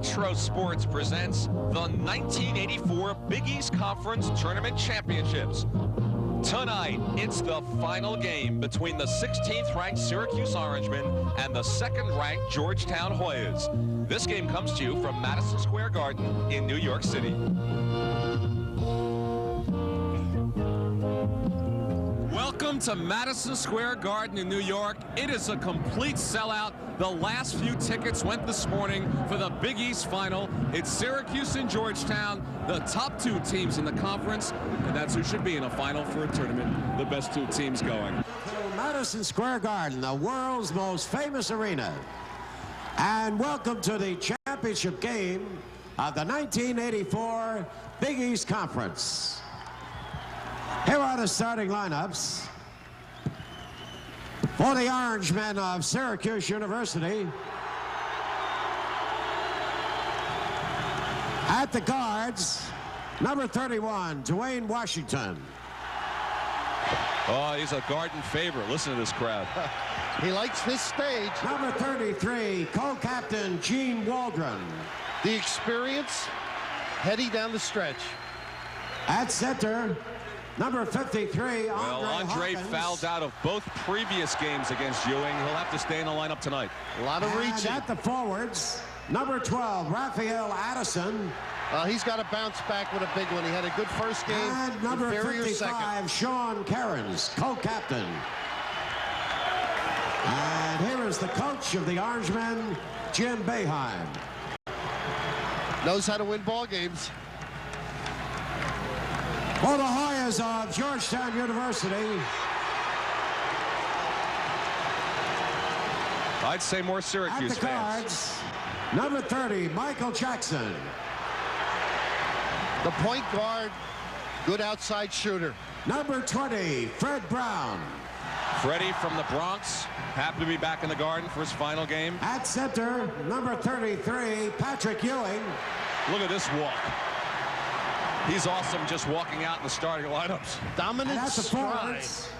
Metro Sports presents the 1984 Big East Conference Tournament Championships. Tonight, it's the final game between the 16th-ranked Syracuse Orangemen and the 2nd-ranked Georgetown Hoyas. This game comes to you from Madison Square Garden in New York City. Welcome to Madison Square Garden in New York. It is a complete sellout. The last few tickets went this morning for the Big East final. It's Syracuse and Georgetown, the top two teams in the conference, and that's who should be in a final for a tournament, the best two teams going. Madison Square Garden, the world's most famous arena. And welcome to the championship game of the 1984 Big East Conference. Here are the starting lineups. For the Orangemen of Syracuse University, at the guards, number 31, Dwayne Washington. Oh, he's a Garden favorite. Listen to this crowd. He likes this stage. Number 33, co-captain Gene Waldron. The experience heading down the stretch. At center, number 53, Andre fouled out of both previous games against Ewing. He'll have to stay in the lineup tonight. A lot of reaching. At the forwards, number 12, Raphael Addison. He's got to bounce back with a big one. He had a good first game. And number 55, Sean Cairns, co-captain. And here is the coach of the Orangemen, Jim Boeheim. Knows how to win ball games. For the Hoyas of Georgetown University, I'd say more Syracuse at the guards, number 30, Michael Jackson. The point guard, good outside shooter. Number 20, Fred Brown. Freddie from the Bronx, happy to be back in the Garden for his final game. At center, number 33, Patrick Ewing. Look at this walk. He's awesome just walking out in the starting lineups. Dominant and at the forwards,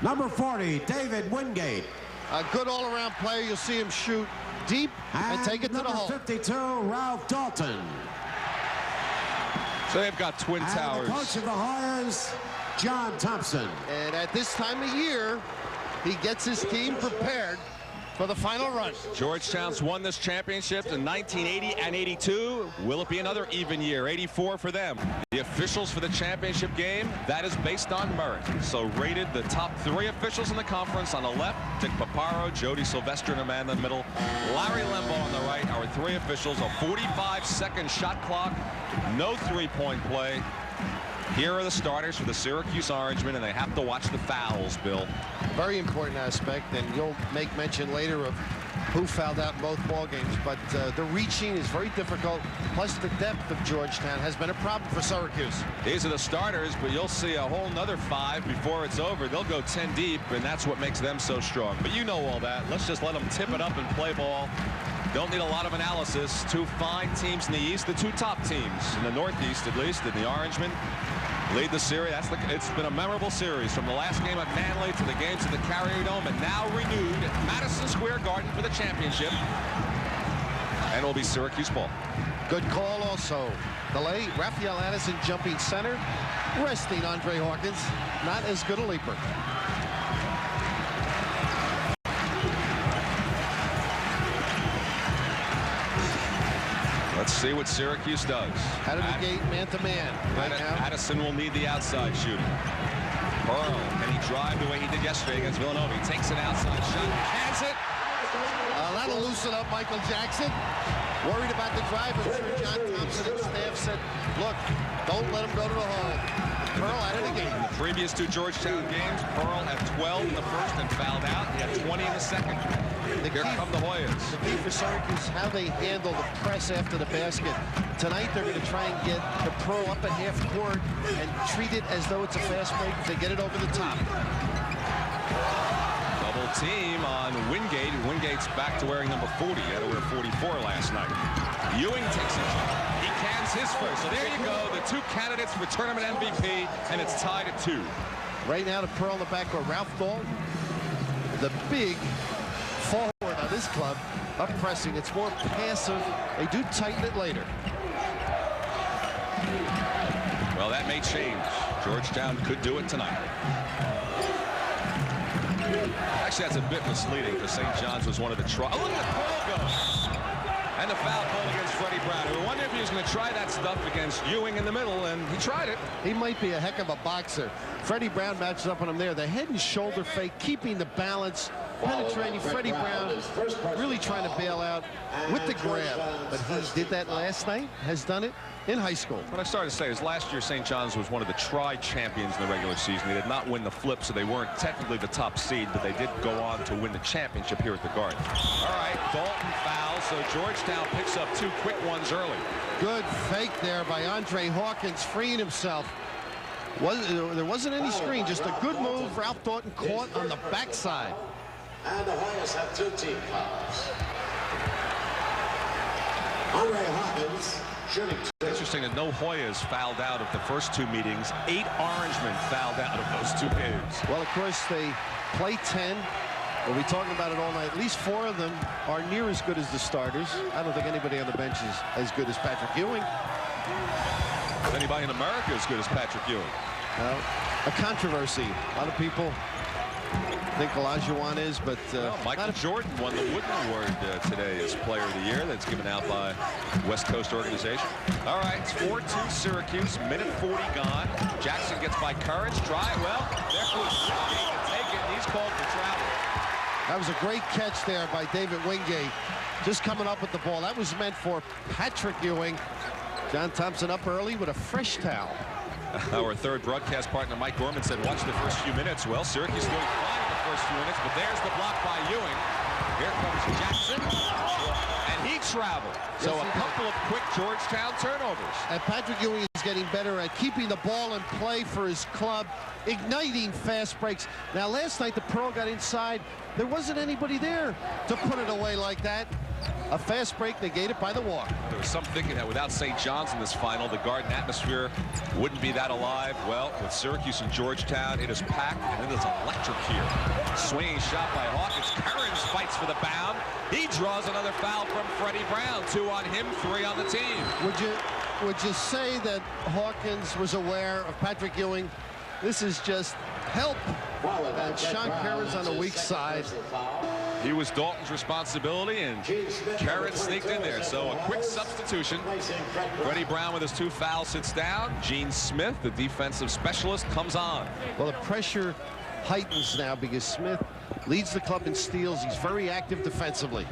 number 40, David Wingate. A good all-around player. You'll see him shoot deep and take it to the hole. Number 52, Ralph Dalton. So they've got twin towers. The coach of the Hoyas, John Thompson. And at this time of year, he gets his team prepared for the final run. Georgetown's won this championship in 1980 and 82. Will it be another even year? 84 for them. The officials for the championship game, that is based on merit. So rated the top 3 officials in the conference. On the left, Dick Paparo, Jody Sylvester, and a man in the middle, Larry Lembo on the right. Our 3 officials, a 45-second shot clock, no three-point play. Here are the starters for the Syracuse Orangemen, and they have to watch the fouls, Bill. Very important aspect, and you'll make mention later of who fouled out in both ball games. But the reaching is very difficult. Plus, the depth of Georgetown has been a problem for Syracuse. These are the starters, but you'll see a whole nother 5 before it's over. They'll go 10 deep, and that's what makes them so strong. But you know all that. Let's just let them tip it up and play ball. Don't need a lot of analysis. 2 fine teams in the East, the 2 top teams in the Northeast, at least, and the Orangemen lead the series. It's been a memorable series from the last game at Manly to the games at the Carrier Dome, and now renewed at Madison Square Garden for the championship. And it will be Syracuse ball. Good call also. Delay, Raphael Addison jumping center, resting Andre Hawkins. Not as good a leaper. Let's see what Syracuse does. Out of the gate, man-to-man. Right now. Addison will need the outside shooting. Pearl, can he drive the way he did yesterday against Villanova? He takes an outside shot, has it. That'll loosen up Michael Jackson. Worried about the drive. I'm sure John Thompson and staff said, look, don't let him go to the hole. Pearl out of the game. In the previous 2 Georgetown games, Pearl had 12 in the first and fouled out. He had 20 in the second. Here come the Hoyas. The key for Syracuse, how they handle the press after the basket. Tonight, they're going to try and get the Pro up at half court and treat it as though it's a fast break if they get it over the top. Double team on Wingate. Wingate's back to wearing number 40. He had to wear 44 last night. Ewing takes it. He cans his first. So there you go. The 2 candidates for tournament MVP, and it's tied at 2. Right now, the Pearl in the backcourt. Ralph Dalton, the big forward on this club, of pressing. It's more passive. They do tighten it later. Well, that may change. Georgetown could do it tonight. Actually, that's a bit misleading because St. John's was one of the try. Oh, look at the ball go. And the foul called against Freddie Brown. We wondered if he was going to try that stuff against Ewing in the middle, and he tried it. He might be a heck of a boxer. Freddie Brown matches up on him there. The head and shoulder fake, keeping the balance, penetrating. Freddie Brown really trying to bail out with the grab. But he did that last night, has done it in high school. What I started to say is last year St. John's was one of the tri-champions in the regular season. They did not win the flip, so they weren't technically the top seed, but they did go on to win the championship here at the Garden. All right, Dalton fouls, so Georgetown picks up 2 quick ones early. Good fake there by Andre Hawkins, freeing himself. There wasn't any screen, just a good move. Ralph Dalton caught on the backside. And the Hoyas have 2 team fouls. Andre Hawkins shooting. Interesting that no Hoyas fouled out of the first 2 meetings. 8 Orangemen fouled out of those 2 games. Well, of course, they play 10. We'll be talking about it all night. At least 4 of them are near as good as the starters. I don't think anybody on the bench is as good as Patrick Ewing. Is anybody in America as good as Patrick Ewing? Well, a controversy. A lot of people think Olajuwon is, but Michael Jordan won the Wooden Award today as Player of the Year. That's given out by West Coast organization. All right, it's 4-2 Syracuse. Minute 40 gone. Jackson gets by Courage. Try it. Well, there goes Wingate to take it. He's called for travel. That was a great catch there by David Wingate. Just coming up with the ball. That was meant for Patrick Ewing. John Thompson up early with a fresh towel. Our third broadcast partner, Mike Gorman, said watch the first few minutes. Well, Syracuse doing fine in the first few minutes, but there's the block by Ewing. Here comes Jackson, and he traveled. So a couple of quick Georgetown turnovers. And Patrick Ewing is getting better at keeping the ball in play for his club, igniting fast breaks. Now, last night, the Pearl got inside. There wasn't anybody there to put it away like that. A fast break negated by the walk. There was some thinking that without St. John's in this final, the Garden atmosphere wouldn't be that alive. Well, with Syracuse and Georgetown, it is packed, and it is electric here. Swinging shot by Hawkins. Currens fights for the bound. He draws another foul from Freddie Brown. 2 on him, 3 on the team. Would you say that Hawkins was aware of Patrick Ewing? This is just help. And Sean Curran's on the weak side. He was Dalton's responsibility, and Curran sneaked in there. So a quick substitution. Freddie Brown with his 2 fouls sits down. Gene Smith, the defensive specialist, comes on. Well, the pressure heightens now because Smith leads the club in steals. He's very active defensively.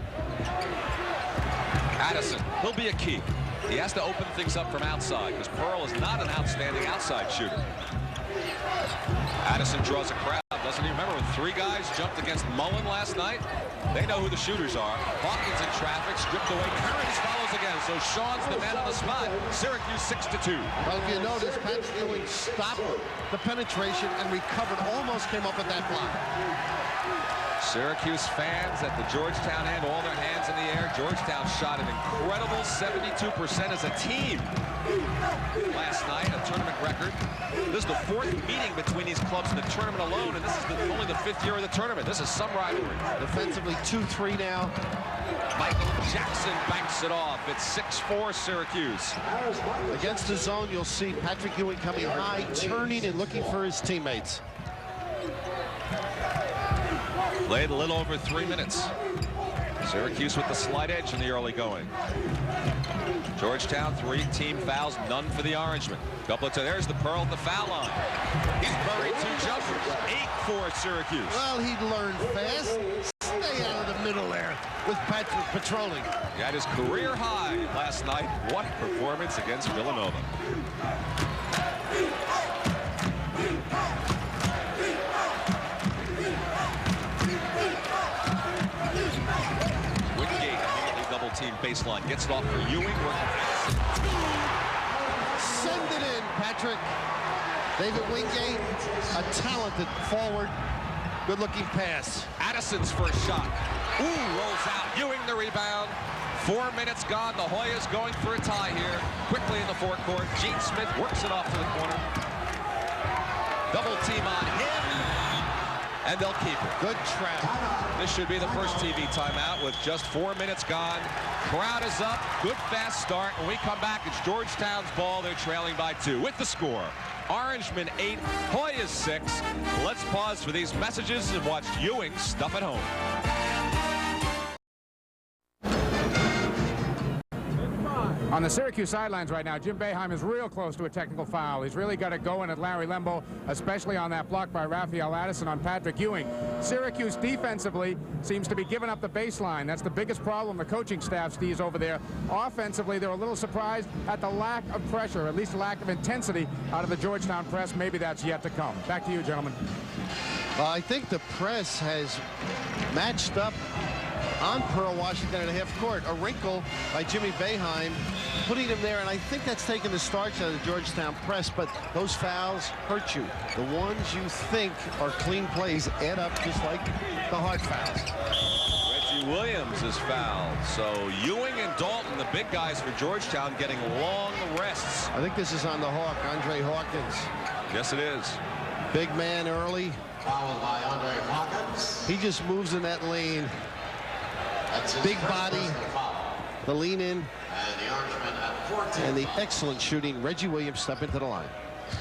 Addison, he'll be a key. He has to open things up from outside because Pearl is not an outstanding outside shooter. Addison draws a crowd. Doesn't he remember when 3 guys jumped against Mullen last night? They know who the shooters are. Hawkins in traffic, stripped away. Currens follows again, so Sean's the man on the spot. Syracuse 6-2. Well, if you notice, Patrick Ewing stopped the penetration and recovered, almost came up with that block. Syracuse fans at the Georgetown end, all their hands in the air. Georgetown shot an incredible 72% as a team last night, a tournament record. This is the 4th meeting between these clubs in the tournament alone, and this is only the 5th year of the tournament. This is some rivalry. Defensively, 2-3 now. Michael Jackson banks it off. It's 6-4 Syracuse. Against the zone, you'll see Patrick Ewing coming high, turning and looking for his teammates. Played a little over 3 minutes. Syracuse with the slight edge in the early going. Georgetown, 3 team fouls, none for the Orangemen. Couple of there's the Pearl at the foul line. He's buried 2 jumpers. 8-4 Syracuse. Well, he learned fast. Stay out of the middle there with Patrick patrolling. He had his career high last night. What a performance against Villanova. Team baseline gets it off for Ewing. Send it in, Patrick. David Wingate, a talented forward. Good-looking pass. Addison's first shot. Ooh, rolls out. Ewing the rebound. 4 minutes gone. The Hoyas going for a tie here. Quickly in the forecourt. Gene Smith works it off to the corner. Double team on him. and they'll keep it. Good trap. This should be the first TV timeout with just 4 minutes gone. Crowd is up. Good fast start. When we come back, it's Georgetown's ball. They're trailing by 2 with the score. Orangemen 8, Hoyas 6. Let's pause for these messages and watch Ewing stuff at home. On the Syracuse sidelines right now, Jim Boeheim is real close to a technical foul. He's really got it going at Larry Lembo, especially on that block by Raphael Addison on Patrick Ewing. Syracuse defensively seems to be giving up the baseline. That's the biggest problem the coaching staff sees over there. Offensively, they're a little surprised at the lack of pressure, at least lack of intensity out of the Georgetown press. Maybe that's yet to come. Back to you, gentlemen. I think the press has matched up on Pearl Washington at half court. A wrinkle by Jimmy Boeheim, putting him there, and I think that's taken the starch out of the Georgetown press, but those fouls hurt you. The ones you think are clean plays add up just like the hard fouls. Reggie Williams is fouled. So Ewing and Dalton, the big guys for Georgetown, getting long rests. I think this is on the Hawk, Andre Hawkins. Yes, it is. Big man early. Fouled by Andre Hawkins. He just moves in that lane. Big body, the lean in, and the excellent shooting. Reggie Williams step into the line.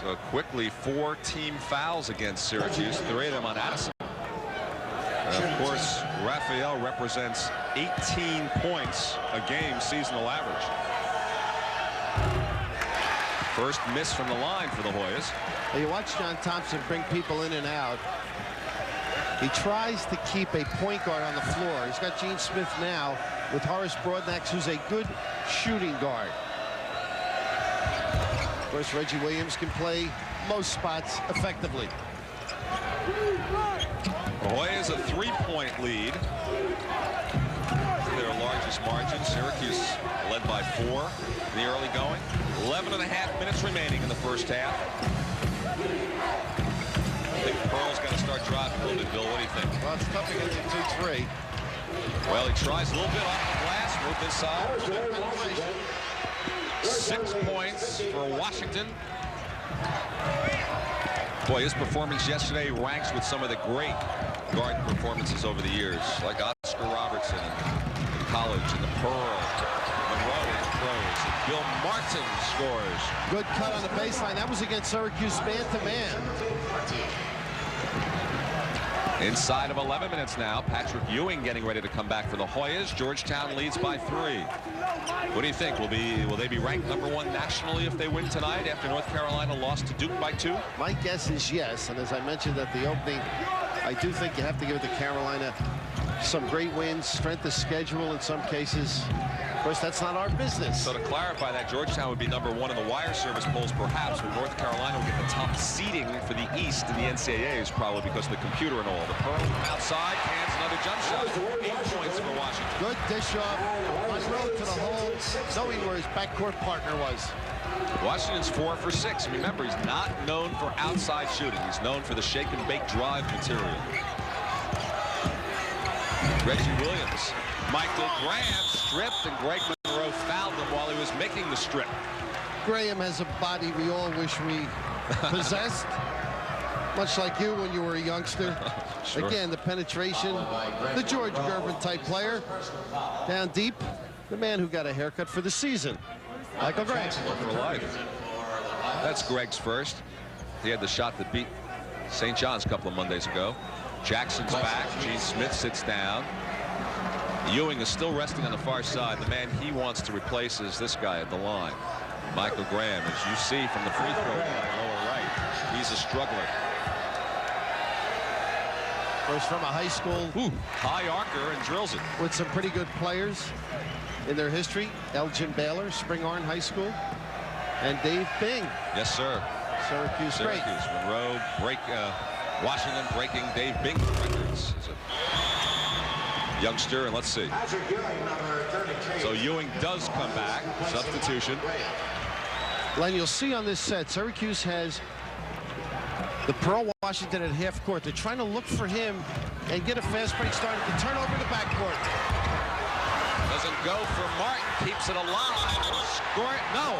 So quickly, 4 team fouls against Syracuse, 3 of them on Addison. And of course, Raphael represents 18 points a game seasonal average. First miss from the line for the Hoyas. You watch John Thompson bring people in and out. He tries to keep a point guard on the floor. He's got Gene Smith now with Horace Broadnax, who's a good shooting guard. Of course, Reggie Williams can play most spots effectively. The Hoyas a 3-point lead. Their largest margin. Syracuse led by 4 in the early going. 11.5 minutes remaining in the first half. I think Pearl's got to start driving a little bit, Bill. What do you think? Well, it's tough against a 2-3. Well, he tries a little bit off the glass, move inside. 6 points for Washington. Boy, his performance yesterday ranks with some of the great guard performances over the years, like Oscar Robertson in college, and the Pearl, Monroe in the pros, and Bill Martin scores. Good cut on the baseline. That was against Syracuse man-to-man. Inside of 11 minutes now, Patrick Ewing getting ready to come back for the Hoyas. Georgetown leads by 3. What do you think? Will they be ranked #1 nationally if they win tonight after North Carolina lost to Duke by 2? My guess is yes, and as I mentioned at the opening, I do think you have to give it to Carolina. Some great wins, strength of schedule in some cases. Of course, that's not our business. So to clarify that, Georgetown would be #1 in the wire service polls perhaps, but North Carolina will get the top seeding for the East in the NCAAs probably because of the computer and all. The Pearl from outside, cans another jump shot. 8 points for Washington. Good dish off, Monroe to the hole, knowing where his backcourt partner was. Washington's 4 for 6. Remember, he's not known for outside shooting. He's known for the shake and bake drive material. Reggie Williams. Michael Graham stripped, and Greg Monroe fouled him while he was making the strip. Graham has a body we all wish we possessed, much like you when you were a youngster. Sure. Again, the penetration, the George Gervin type player. Down deep, the man who got a haircut for the season. Michael Graham. For life. That's Greg's first. He had the shot that beat St. John's a couple of Mondays ago. Jackson's back. Gene Smith sits down. Ewing is still resting on the far side. The man he wants to replace is this guy at the line, Michael Graham. As you see from the free throw line, lower right, he's a struggler. First from a high school. Ooh, high arcer and drills it. With some pretty good players in their history. Elgin Baylor, Spring Arm High School, and Dave Bing. Yes, sir. Syracuse. Syracuse. Monroe Washington breaking Dave Bing's records. Youngster, and let's see. So Ewing does come back. Substitution. Len, you'll see on this set, Syracuse has the Pearl Washington at half court. They're trying to look for him and get a fast break started to turn over the backcourt. Doesn't go for Martin. Keeps it alive. Score it. No.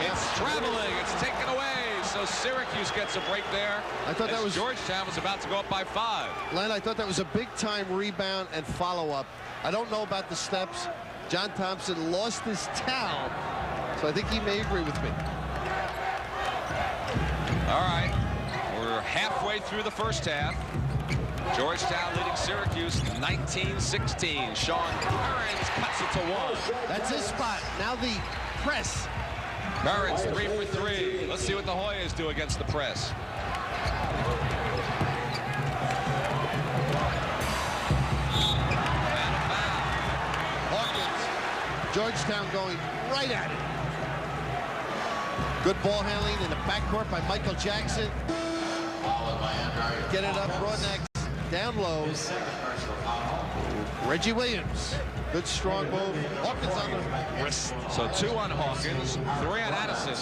It's traveling. It's taken away. So Syracuse gets a break there. I thought that was Georgetown was about to go up by 5. Len, I thought that was a big-time rebound and follow-up. I don't know about the steps. John Thompson lost his towel, so I think he may agree with me. All right. We're halfway through the first half. Georgetown leading Syracuse 19-16. Sean Currens cuts it to 1. That's his spot. Now the press. Currens 3 for 3. Let's see what the Hoyas do against the press. Hawkins. Georgetown going right at it. Good ball handling in the backcourt by Michael Jackson. Get it up, Broadneck down low. Reggie Williams. Good strong move. Hawkins on the wrist. So 2 on Hawkins, 3 on Addison.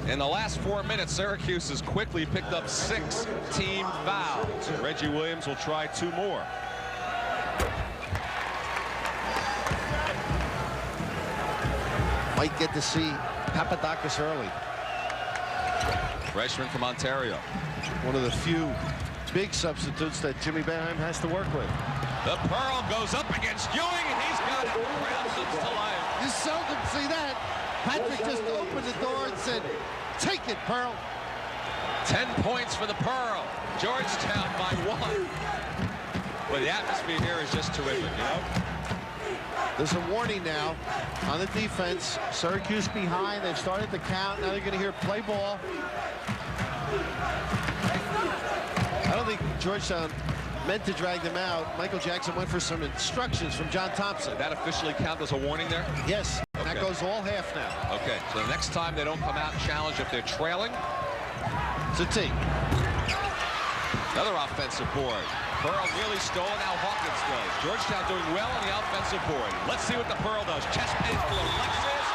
In the last 4 minutes, Syracuse has quickly picked up 6 team fouls. Reggie Williams will try 2 more. Might get to see Papadakis early. Freshman from Ontario. One of the few big substitutes that Jimmy Boeheim has to work with. The Pearl goes up against Ewing, and he's got it. Grabs it to life. You seldom see that. Patrick just opened the door and said, "Take it, Pearl." 10 points for the Pearl. Georgetown by 1. Well, the atmosphere here is just terrific, you know? There's a warning now on the defense. Syracuse behind. They've started the count. Now they're going to hear play ball. I don't think Georgetown meant to drag them out. Michael Jackson went for some instructions from John Thompson. Did that officially count as a warning there? Yes. Okay. That goes all half now. Okay, so the next time they don't come out and challenge if they're trailing. It's a T. Another offensive board. Pearl nearly stole, now Hawkins does. Georgetown doing well on the offensive board. Let's see what the Pearl does. Chest pass to Alexis.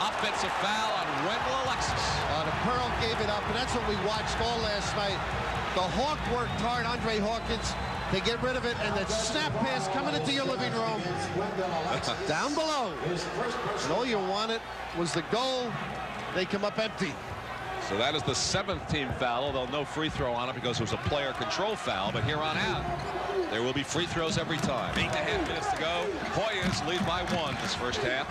Offensive foul on Wendell Alexis. The Pearl gave it up, and that's what we watched all last night. The Hawk worked hard, Andre Hawkins, to get rid of it, and the snap pass coming into your living room. Down below. And all you wanted was the goal. They come up empty. So that is the 7th team foul, although no free throw on it because it was a player control foul. But here on out, there will be free throws every time. 8.5 minutes to go. Hoyas lead by 1 this first half.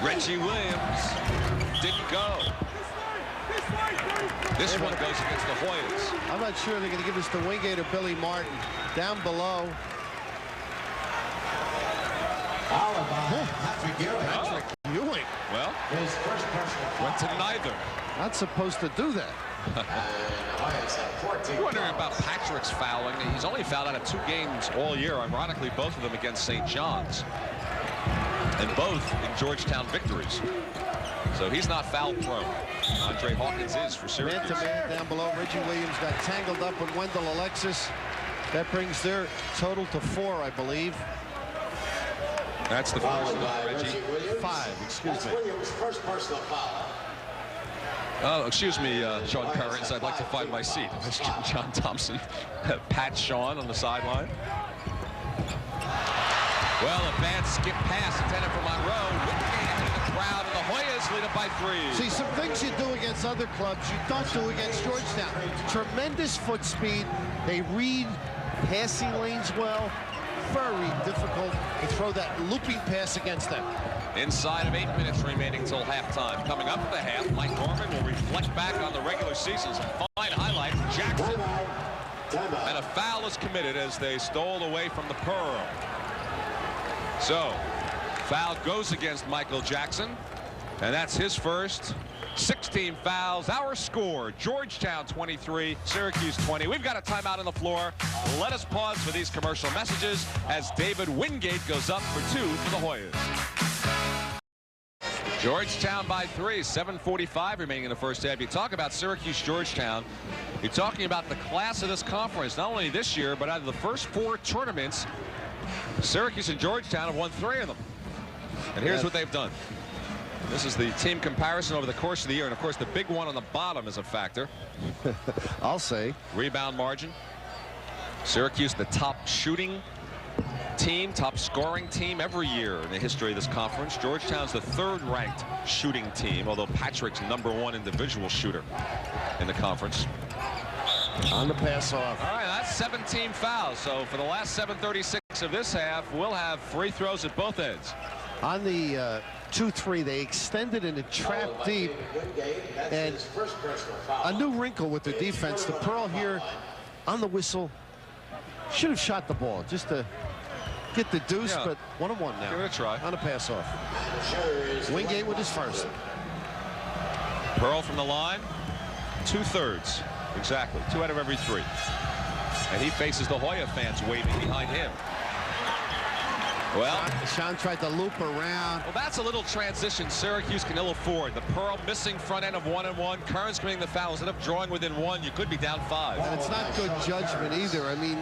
Reggie Williams didn't go. This one goes against the Hoyas. I'm not sure they're going to give this to Wingate or Billy Martin. Down below. Patrick Ewing. Well, went to neither. Not supposed to do that. You're wondering about Patrick's fouling. He's only fouled out of 2 games all year. Ironically, both of them against St. John's. And both in Georgetown victories. So he's not foul prone. Andre Hawkins is for Syracuse. Man-to-man down below. Reggie Williams got tangled up with Wendell Alexis. That brings their total to 4, I believe. That's the first of Reggie. 5, excuse me. First personal foul. Oh, excuse me, Sean Currens. I'd like to find my seat. Mr. John Thompson. Pat Sean on the sideline. Well, a bad skip pass intended for Monroe. Wingate into the crowd, and the Hoyas lead it by 3. See, some things you do against other clubs you don't do against Georgetown. Tremendous foot speed. They read passing lanes well. Very difficult to throw that looping pass against them. Inside of 8 minutes remaining till halftime. Coming up at the half, Mike Norman will reflect back on the regular season. Some fine highlights. Jackson. And a foul is committed as they stole away from the Pearl. So, foul goes against Michael Jackson. And that's his first. 16 fouls. Our score, Georgetown 23, Syracuse 20. We've got a timeout on the floor. Let us pause for these commercial messages as David Wingate goes up for 2 for the Hoyas. Georgetown by 3, 7:45 remaining in the first half. You talk about Syracuse, Georgetown. You're talking about the class of this conference, not only this year, but out of the first 4 tournaments, Syracuse and Georgetown have won 3 of them. And here's what they've done. This is the team comparison over the course of the year. And, of course, the big one on the bottom is a factor. I'll say. Rebound margin. Syracuse, the top shooting team, top scoring team every year in the history of this conference. Georgetown's the 3rd ranked shooting team, although Patrick's #1 individual shooter in the conference. On the pass off. All right, that's 17 fouls. So for the last 7:36 of this half, we'll have free throws at both ends. On the 2-3, they extended in a trap deep, and a new wrinkle with their defense. The Pearl here on the whistle should have shot the ball just to get the deuce, but 1-on-1 now. Give it a try. On a pass off. Wingate with his first. Pearl from the line, 2/3. Exactly, 2 out of every 3. And he faces the Hoya fans waving behind him. Well, Sean tried to loop around. Well, that's a little transition Syracuse can ill afford. The Pearl missing front end of 1-on-1. Curran's committing the foul. Instead of drawing within 1, you could be down 5. And it's not good judgment either. I mean,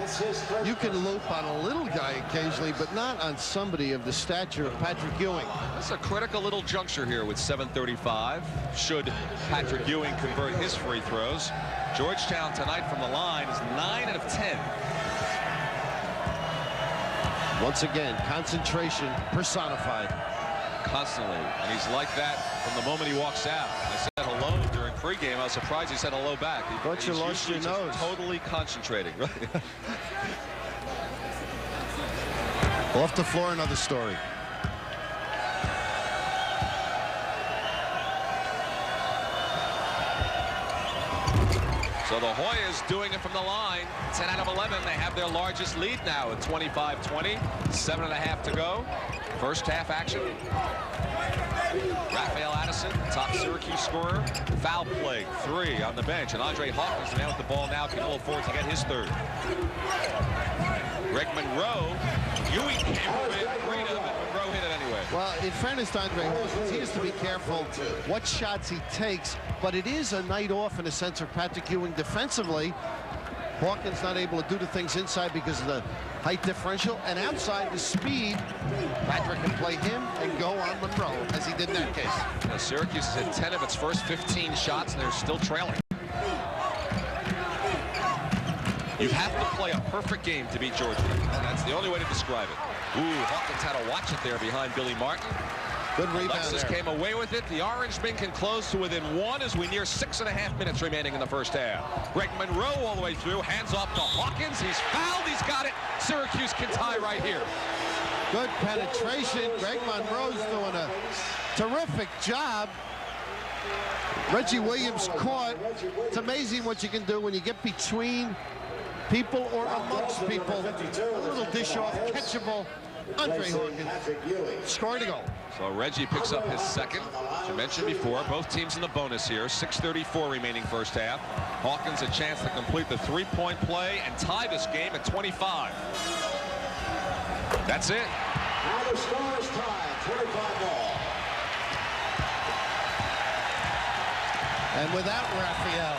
you can loop on a little guy occasionally, but not on somebody of the stature of Patrick Ewing. That's a critical little juncture here with 7:35. Should Patrick Ewing convert his free throws. Georgetown tonight from the line is 9 out of 10. Once again, concentration personified. Constantly. And he's like that from the moment he walks out. I said hello during pregame. I was surprised he said hello back. Thought you lost your nose. Totally concentrating. Off the floor, another story. So the Hoyas doing it from the line. 10 out of 11. They have their largest lead now at 25-20. 7.5 to go. First half action. Raphael Addison, top Syracuse scorer. Foul play, 3 on the bench. And Andre Hawkins, the man with the ball now, can ill afford to get his 3rd. Greg Monroe. Ewing came with freedom, and Monroe hit it anyway. Well, in fairness to Andre Hawkins, he has to be careful what shots he takes, but it is a night off in a sense for Patrick Ewing defensively. Hawkins not able to do the things inside because of the height differential, and outside the speed, Patrick can play him and go on Monroe, as he did in that case. Now, Syracuse has hit 10 of its first 15 shots, and they're still trailing. You have to play a perfect game to beat Georgetown. That's the only way to describe it. Ooh, Hawkins had to watch it there behind Billy Martin. Good rebound Alexis there. came away with it. The Orangemen can close to within 1 as we near 6.5 minutes remaining in the first half. Greg Monroe all the way through. Hands off to Hawkins. He's fouled. He's got it. Syracuse can tie right here. Good penetration. Greg Monroe's doing a terrific job. Reggie Williams caught. It's amazing what you can do when you get between people or amongst people. A little dish off, catchable. Andre Hawkins scoring a goal. So Reggie picks up his 2nd. As you mentioned before, both teams in the bonus here. 6:34 remaining first half. Hawkins a chance to complete the 3-point play and tie this game at 25. That's it. Now the score is tied, 25-all. And without Raphael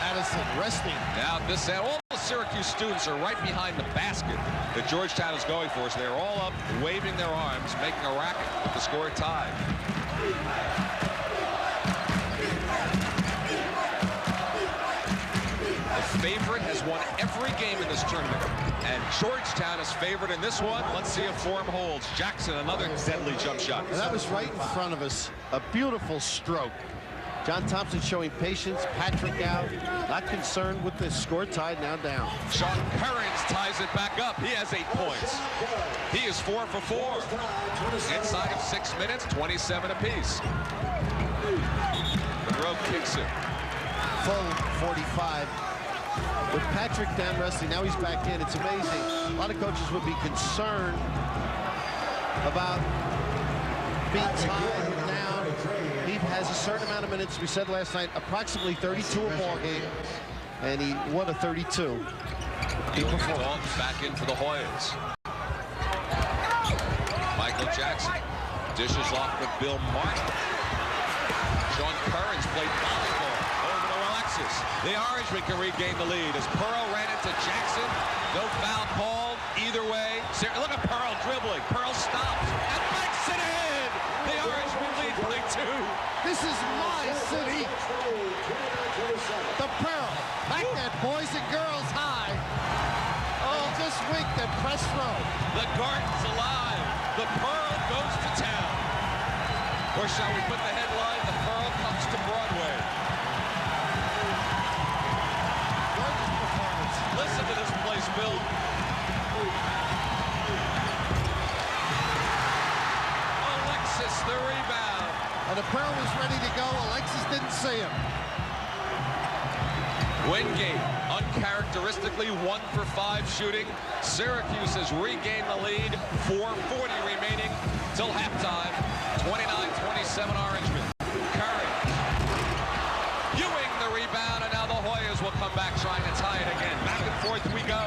Addison resting. Now this all the Syracuse students are right behind the basket that Georgetown is going for. So they're all up, waving their arms, making a racket with the score tied. The favorite has won every game in this tournament, and Georgetown is favored in this one. Let's see if form holds. Jackson, another deadly jump shot. And that was right in front of us. A beautiful stroke. John Thompson showing patience. Patrick out. Not concerned with the score tied, now down. Sean Currens ties it back up. He has 8 points. He is 4 for 4. Inside of 6 minutes, 27 apiece. Monroe kicks it. Full 45. With Patrick down resting, now he's back in. It's amazing. A lot of coaches would be concerned about being tied down. He has a certain amount of minutes. We said last night, approximately 32 a ball game, and he won a 32. He performed. Back in for the Hoyas. Michael Jackson dishes off with Bill Martin. Sean Currens played volleyball over to Alexis. The Orangemen can regain the lead as Pearl ran into Jackson. No foul called either way. Look at Pearl dribbling. Pearl stops and banks it in. The Orangemen lead by 2. This is my city. The Pearl. Back at boys and girls high. Oh, just wink, then press throw. The garden's alive. The Pearl goes to town. Or shall we put the headline, The Pearl comes to Broadway. Gorgeous performance. Listen to this place, Bill. Alexis, the rebound. And the Pearl was ready to go. Alexis didn't see him. Wingate, uncharacteristically 1 for 5 shooting. Syracuse has regained the lead. 4:40 remaining till halftime. 29-27 Orangemen. Curry. Ewing the rebound, and now the Hoyas will come back trying to tie it again. Back and forth we go.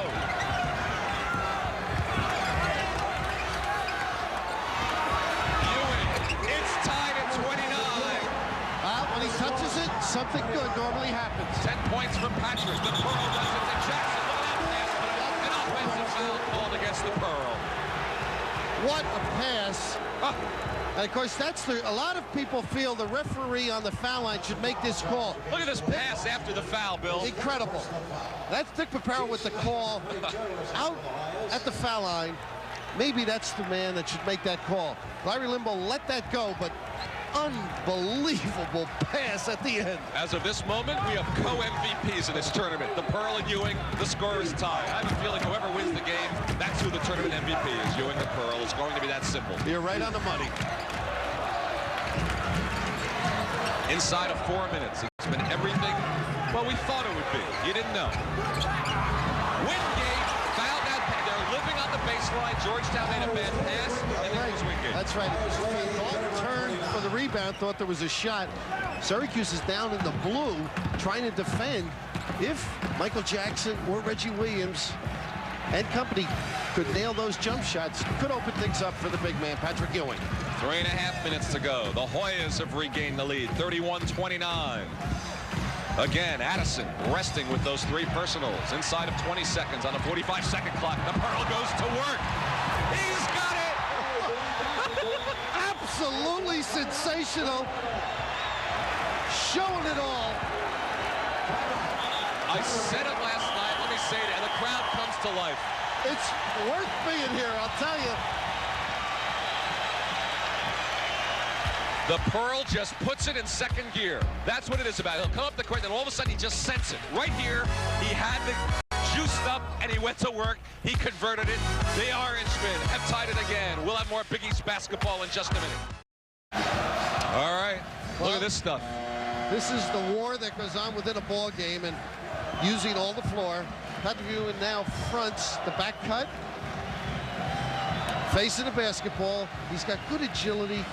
Ewing, it's tied at 29. When he touches it, something good normally happens. 10 points for Patrick. The Pearl does it to Jackson. An offensive foul called against the Pearl. What a pass. And of course, that's a lot of people feel the referee on the foul line should make this call. Look at this pass after the foul, Bill. Incredible. That's Dick Paparo with the call out at the foul line. Maybe that's the man that should make that call. Larry Limbaugh let that go, but unbelievable pass at the end. As of this moment, we have co-MVPs in this tournament. The Pearl and Ewing, the score is tied. I have a feeling whoever wins the game, that's who the tournament MVP is. Ewing the Pearl. It's going to be that simple. You're right on the money. Inside of 4 minutes, it's been everything, well, we thought it would be. You didn't know. Wingate fouled that. They're living on the baseline. Georgetown made a bad pass, and then it was Wingate. That's right. Turn for the rebound, thought there was a shot. Syracuse is down in the blue, trying to defend. If Michael Jackson or Reggie Williams and company could nail those jump shots, could open things up for the big man, Patrick Ewing. 3.5 minutes to go. The Hoyas have regained the lead, 31-29. Again, Addison resting with those 3 personals. Inside of 20 seconds on a 45-second clock. The Pearl goes to work. He's got it! Absolutely sensational. Showing it all. I said it last night. Let me say it, and the crowd comes to life. It's worth being here, I'll tell you. The Pearl just puts it in second gear. That's what it is about. He'll come up the court, and all of a sudden he just senses it. Right here, he had the juiced up, and he went to work. He converted it. The Orangemen have tied it again. We'll have more Big East basketball in just a minute. All right, look at this stuff. This is the war that goes on within a ball game and using all the floor. Patrick Ewing now fronts the back cut. Facing the basketball. He's got good agility,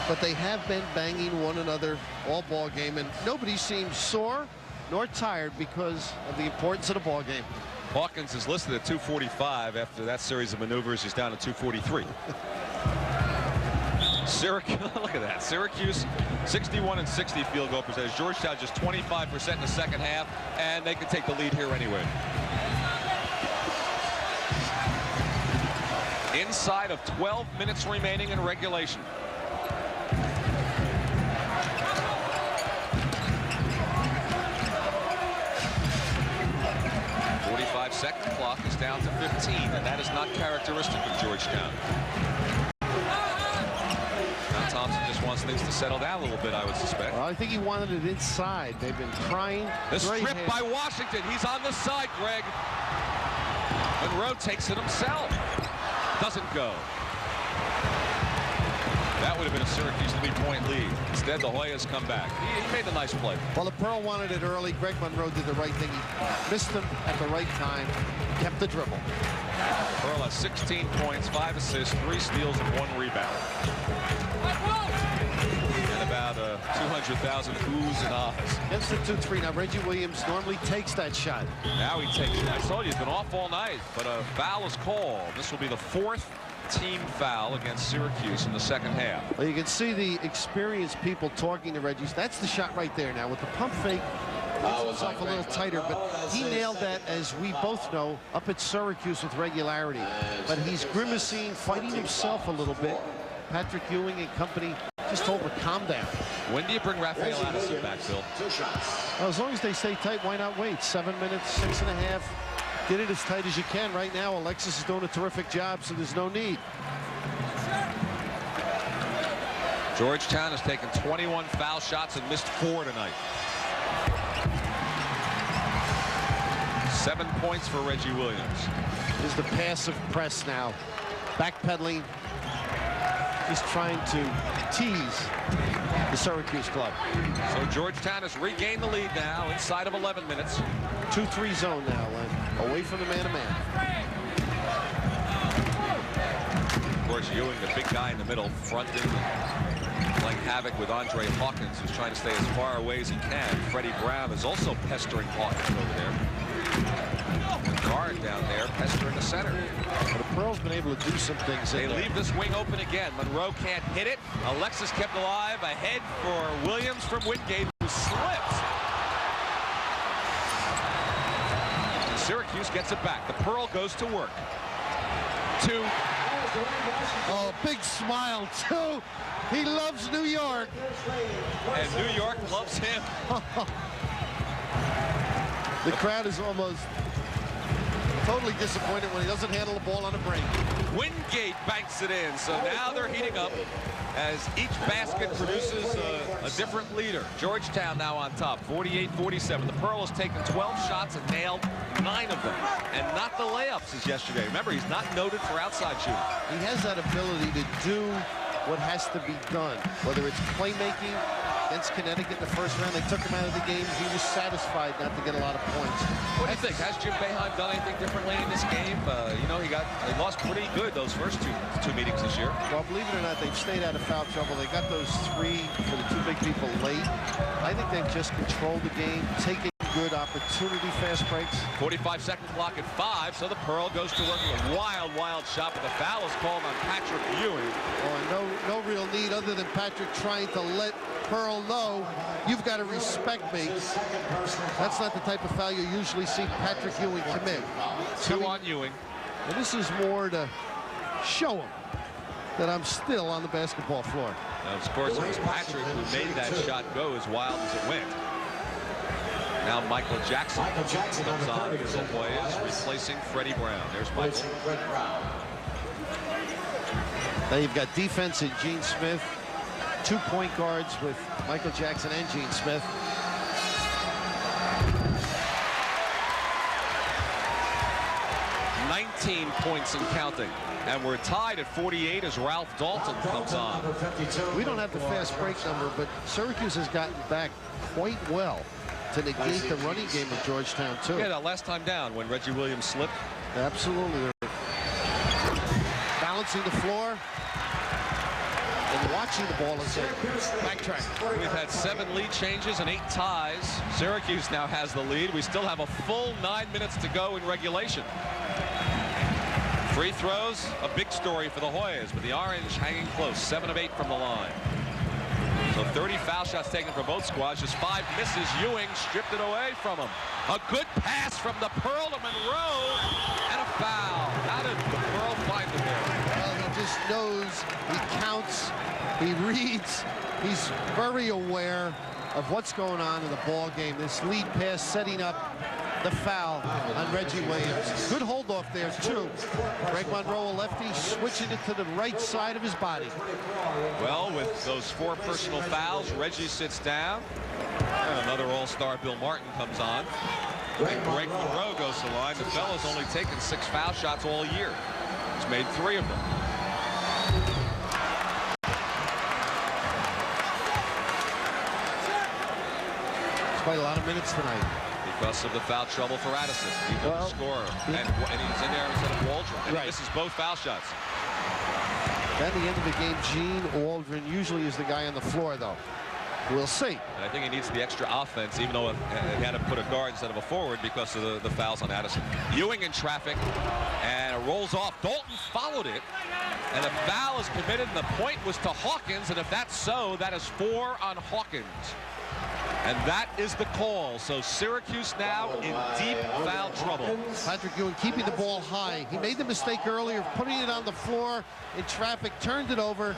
but they have been banging one another all ball game, and nobody seems sore nor tired because of the importance of the ball game. Hawkins is listed at 245 after that series of maneuvers. He's down to 243. Syracuse, look at that. Syracuse 61 and 60 field goal percentage. Georgetown just 25% in the second half, and they can take the lead here anyway. Inside of 12 minutes remaining in regulation. Second clock is down to 15, and that is not characteristic of Georgetown. Now Thompson just wants things to settle down a little bit, I would suspect. Well, I think he wanted it inside. They've been trying. The strip by Washington. He's on the side, Greg. Monroe takes it himself. Doesn't go. That would have been a Syracuse 3-point lead. Instead, the Hoyas come back. He made a nice play. Well, the Pearl wanted it early. Greg Monroe did the right thing. He missed them at the right time. Kept the dribble. Pearl has 16 points, 5 assists, 3 steals, and 1 rebound. And about 200,000 oohs and ahs. Against the 2-3. Now, Reggie Williams normally takes that shot. Now he takes it. I told you, he's been off all night, but a foul is called. This will be the 4th team foul against Syracuse in the second half. Well, you can see the experienced people talking to Reggie. That's the shot right there. Now, with the pump fake, puts himself a little tighter, but he nailed that, as we both know, up at Syracuse with regularity. But he's grimacing, fighting himself a little bit. Patrick Ewing and company just told him to calm down. When do you bring Raphael Addison back, Bill? Well, as long as they stay tight, why not wait? 7 minutes, 6.5. Get it as tight as you can. Right now, Alexis is doing a terrific job, so there's no need. Georgetown has taken 21 foul shots and missed 4 tonight. 7 points for Reggie Williams. Is the passive press now. Backpedaling. He's trying to tease the Syracuse club. So Georgetown has regained the lead now inside of 11 minutes. 2-3 zone now, Len. Away from the man-to-man. Of course, Ewing, the big guy in the middle, fronting, playing havoc with Andre Hawkins, who's trying to stay as far away as he can. Freddie Brown is also pestering Hawkins over there. Guard down there pestering the center. But the Pearl's been able to do some things. They leave this wing open again. Monroe can't hit it. Alexis kept alive. Ahead for Williams from Wingate, who slips. Syracuse gets it back. The Pearl goes to work. 2. Oh, big smile, too. He loves New York. And New York loves him. The crowd is almost totally disappointed when he doesn't handle the ball on the break. Wingate banks it in, so now they're heating up as each basket produces a different leader. Georgetown now on top, 48-47. The Pearl has taken 12 shots and nailed 9 of them, and not the layups as yesterday. Remember, he's not noted for outside shooting. He has that ability to do what has to be done, whether it's playmaking. Against Connecticut in the first round, they took him out of the game. He was satisfied not to get a lot of points. What do you think? Has Jim Boeheim done anything differently in this game? You know, he lost pretty good those first two meetings this year. Well, believe it or not, they've stayed out of foul trouble. They got those 3 for the 2 big people late. I think they've just controlled the game, taking good opportunity fast breaks. 45-second clock at 5, so the Pearl goes to work with a wild shot, but the foul is called on Patrick Ewing. Oh, no real need other than Patrick trying to let Pearl know, you've got to respect me. That's not the type of foul you usually see Patrick Ewing commit. 2 on Ewing. And this is more to show him that I'm still on the basketball floor. Now, of course, it was Patrick who made that shot go as wild as it went. Now Michael Jackson comes on for the Hoyas, replacing Freddie Brown. There's Michael. Now you've got defense in Gene Smith. 2 point guards with Michael Jackson and Gene Smith. $19 points and counting. And we're tied at 48 as Ralph Dalton comes on. We don't have the fast break number, but Syracuse has gotten back quite well to negate the running game of Georgetown, too. Yeah, that last time down when Reggie Williams slipped. Absolutely. Balancing the floor. And watching the ball as they backtrack. We've had 7 lead changes and 8 ties. Syracuse now has the lead. We still have a full 9 minutes to go in regulation. Free throws, a big story for the Hoyas, but the Orange hanging close, 7 of 8 from the line. So 30 foul shots taken for both squads, just 5 misses. Ewing stripped it away from him. A good pass from the Pearl to Monroe, and a foul. How did the Pearl find it there? Well, he just knows, he counts, he reads, he's very aware of what's going on in the ball game. This lead pass setting up the foul on Reggie Williams. Good hold off there, too. Greg Monroe, a lefty, switching it to the right side of his body. Well, with those 4 personal fouls, Reggie sits down. And another all-star, Bill Martin, comes on. And Greg Monroe goes to the line. The fella's only taken 6 foul shots all year. He's made 3 of them. It's quite a lot of minutes tonight. Because of the foul trouble for Addison. He's the scorer. And he's in there instead of Waldron. And he misses both foul shots. At the end of the game, Gene Waldron usually is the guy on the floor, though. We'll see. And I think he needs the extra offense, even though he had to put a guard instead of a forward because of the fouls on Addison. Ewing in traffic, and it rolls off. Dalton followed it, and the foul is committed, and the point was to Hawkins, and if that's so, that is 4 on Hawkins. And that is the call. So Syracuse now in deep foul trouble. Patrick Ewing keeping the ball high. He made the mistake earlier of putting it on the floor in traffic, turned it over,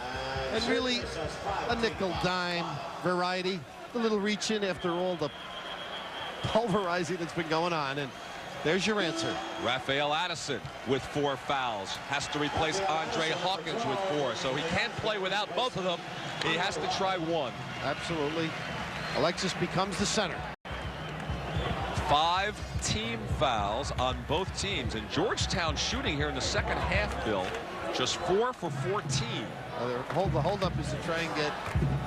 and really a nickel dime variety. A little reach in after all the pulverizing that's been going on. And There's your answer. Raphael Addison with 4 fouls. Has to replace Andre Hawkins with 4. So he can't play without both of them. He has to try one. Absolutely. Alexis becomes the center. 5 team fouls on both teams. And Georgetown shooting here in the second half, Bill, just 4 for 14. The holdup is to try and get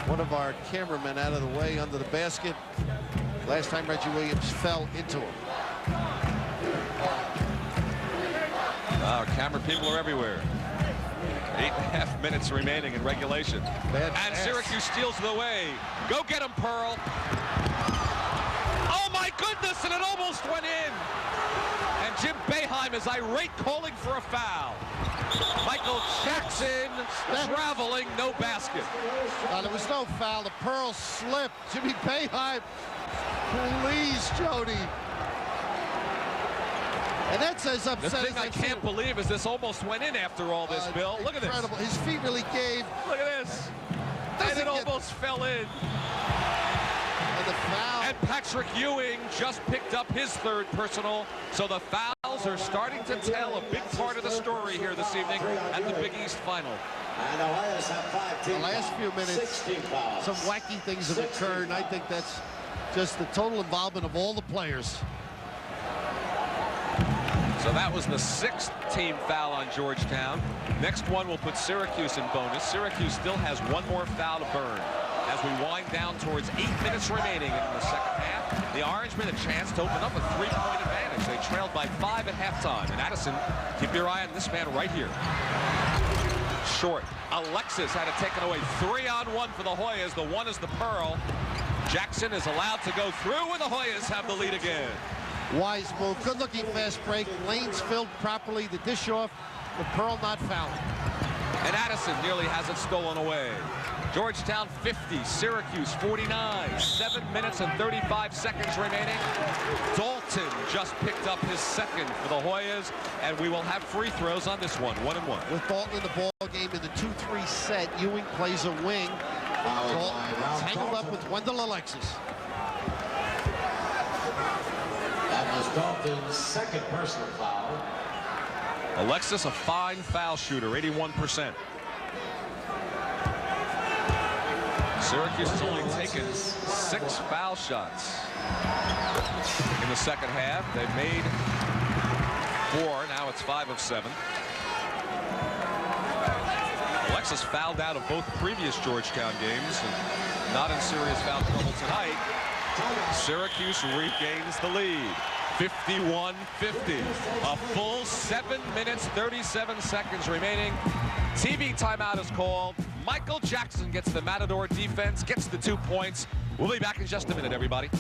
one of our cameramen out of the way under the basket. Last time Reggie Williams fell into him. Our camera people are everywhere. 8.5 minutes remaining in regulation. And Syracuse steals it away. Go get him, Pearl. Oh my goodness, and it almost went in. And Jim Boeheim is irate, calling for a foul. Michael Jackson traveling, no basket. There was no foul. The Pearl slipped. Jimmy Boeheim, please, Jody. And that's as upset the thing as I can't believe is this almost went in after all this, Bill. Look at this. Incredible. His feet really gave. Look at this. And it almost fell in. And the foul. And Patrick Ewing just picked up his 3rd personal. So the fouls are starting to tell a big part of the story here this evening at the Big East Final. And the Hoyas have 5 team The last few minutes, 16 fouls. some wacky things have occurred, and I think that's just the total involvement of all the players. So that was the 6th team foul on Georgetown. Next one will put Syracuse in bonus. Syracuse still has 1 more foul to burn. As we wind down towards 8 minutes remaining in the second half, the Orangemen a chance to open up a 3-point advantage. They trailed by 5 at halftime. And Addison, keep your eye on this man right here. Short. Alexis had it taken away. 3-on-1 for the Hoyas. The 1 is the Pearl. Jackson is allowed to go through, and the Hoyas have the lead again. Wise move. Good-looking fast break. Lanes filled properly. The dish off. The Pearl not fouling. And Addison nearly has it stolen away. Georgetown 50, Syracuse 49. 7 minutes and 35 seconds remaining. Dalton just picked up his 2nd for the Hoyas, and we will have free throws on this one. 1-1. With Dalton in the ball game in the 2-3 set, Ewing plays a wing. Dalton tangled up with Wendell Alexis. That was Dalton's 2nd personal foul. Alexis, a fine foul shooter, 81%. Syracuse has only taken 6 foul shots in the second half. They've made 4. Now it's 5 of 7. Alexis fouled out of both previous Georgetown games and not in serious foul trouble tonight. Syracuse regains the lead. 51-50. A full 7 minutes, 37 seconds remaining. TV timeout is called. Michael Jackson gets the Matador defense, gets the 2 points. We'll be back in just a minute, everybody.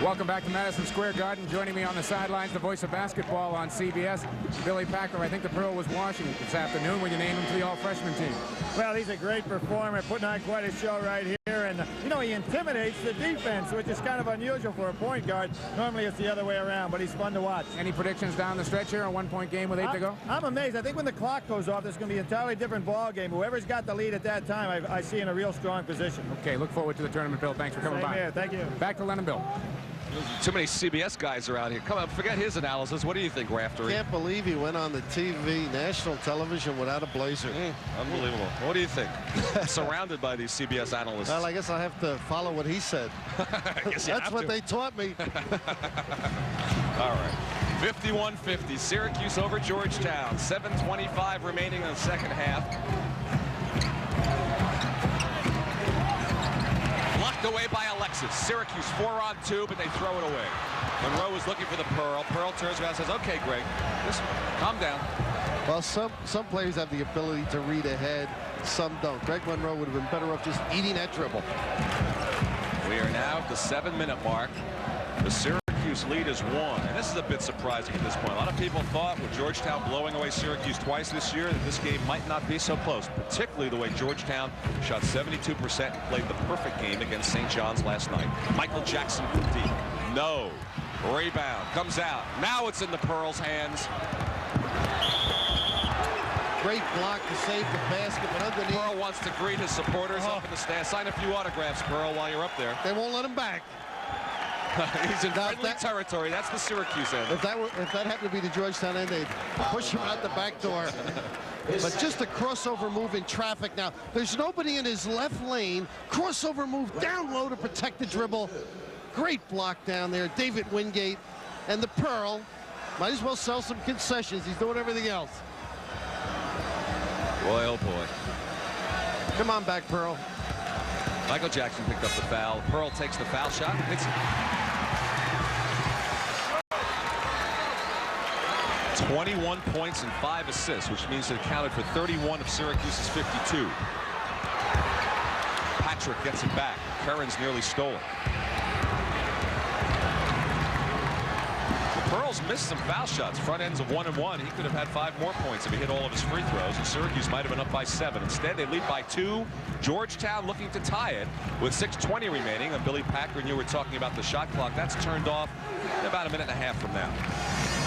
Welcome back to Madison Square Garden. Joining me on the sidelines, the voice of basketball on CBS, Billy Packer. I think the Pearl was washing this afternoon when you named him to the all-freshman team. Well, he's a great performer, putting on quite a show right here. And, you know, he intimidates the defense, which is kind of unusual for a point guard. Normally it's the other way around, but he's fun to watch. Any predictions down the stretch here? A 1-point game with 8 to go? I'm amazed. I think when the clock goes off, there's going to be an entirely different ball game. Whoever's got the lead at that time, I see in a real strong position. Okay, look forward to the tournament, Bill. Thanks for coming by. Here. Thank you. Back to Len and Bill. Too many CBS guys around here. Come on, forget his analysis. What do you think, Raftery? Can't believe he went on the TV, national television, without a blazer. Unbelievable. What do you think? Surrounded by these CBS analysts. Well, I guess I'll have to follow what he said. That's what they taught me. All right. 51-50. Syracuse over Georgetown. 7:25 remaining in the second half. Blocked away by Alexis. Syracuse 4-on-2, but they throw it away. Monroe is looking for the Pearl. Pearl turns around and says, okay, Greg, just calm down. Well, some players have the ability to read ahead. Some don't. Greg Monroe would have been better off just eating that dribble. We are now at the 7-minute mark. The Syracuse lead is 1. And this is a bit surprising at this point. A lot of people thought with Georgetown blowing away Syracuse twice this year that this game might not be so close, particularly the way Georgetown shot 72% and played the perfect game against St. John's last night. Michael Jackson from deep. No. Rebound. Comes out. Now it's in the Pearl's hands. Great block to save the basket, but underneath. Pearl wants to greet his supporters up in the stands. Sign a few autographs, Pearl, while you're up there. They won't let him back. He's in friendly territory. That's the Syracuse end. If that happened to be the Georgetown end, they'd push him out the back door. But just a crossover move in traffic now. There's nobody in his left lane. Crossover move down low to protect the dribble. Great block down there. David Wingate. And the Pearl might as well sell some concessions. He's doing everything else. Boy, oh boy. Come on back, Pearl. Michael Jackson picked up the foul. Pearl takes the foul shot. It's 21 points and 5 assists, which means it accounted for 31 of Syracuse's 52. Patrick gets it back. Curran's nearly stole it. Pearl's missed some foul shots, front ends of 1 and 1. He could have had 5 more points if he hit all of his free throws, and Syracuse might have been up by 7. Instead, they lead by 2. Georgetown looking to tie it with 6:20 remaining. And Billy Packer and you were talking about the shot clock. That's turned off in about a minute and a half from now.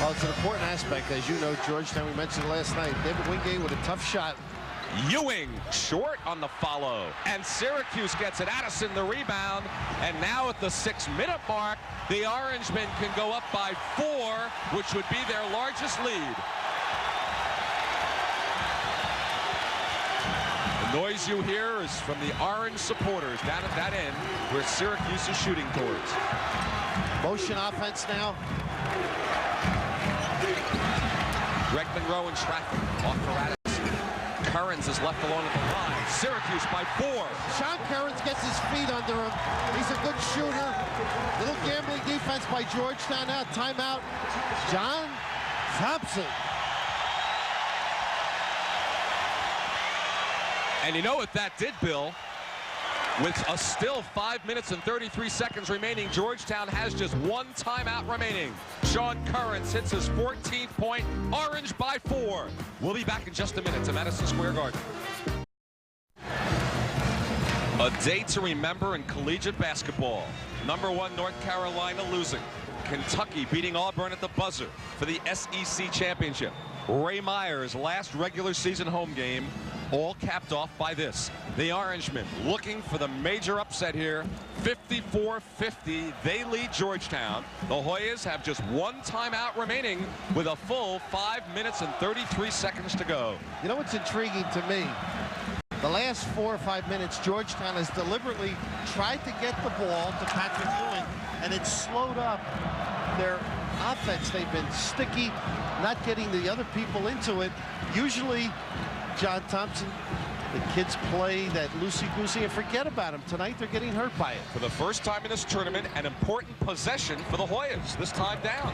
Well, it's an important aspect. As you know, Georgetown, we mentioned last night, David Wingate with a tough shot. Ewing short on the follow, and Syracuse gets it. Addison the rebound, and now at the 6-minute mark, the Orangemen can go up by 4, which would be their largest lead. The noise you hear is from the Orange supporters down at that end where Syracuse is shooting towards. Motion offense now. Greg Monroe in traffic off for Addison. Currens is left alone at the line. Syracuse by 4. Sean Currens gets his feet under him. He's a good shooter. Little gambling defense by Georgetown now. Timeout. John Thompson. And you know what that did, Bill? With a still 5 minutes and 33 seconds remaining, Georgetown has just 1 timeout remaining. Sean Currens hits his 14th point. Orange by 4. We'll be back in just a minute to Madison Square Garden. A day to remember in collegiate basketball. #1 North Carolina losing. Kentucky beating Auburn at the buzzer for the SEC championship. Ray Myers' last regular season home game, all capped off by this. The Orangemen looking for the major upset here. 54-50. They lead Georgetown. The Hoyas have just 1 timeout remaining with a full 5 minutes and 33 seconds to go. You know what's intriguing to me? The last 4 or 5 minutes, Georgetown has deliberately tried to get the ball to Patrick Ewing, and it's slowed up their offense. They've been sticky, not getting the other people into it. Usually, John Thompson, the kids play that loosey-goosey and forget about him. Tonight, they're getting hurt by it. For the first time in this tournament, an important possession for the Hoyas, this time down.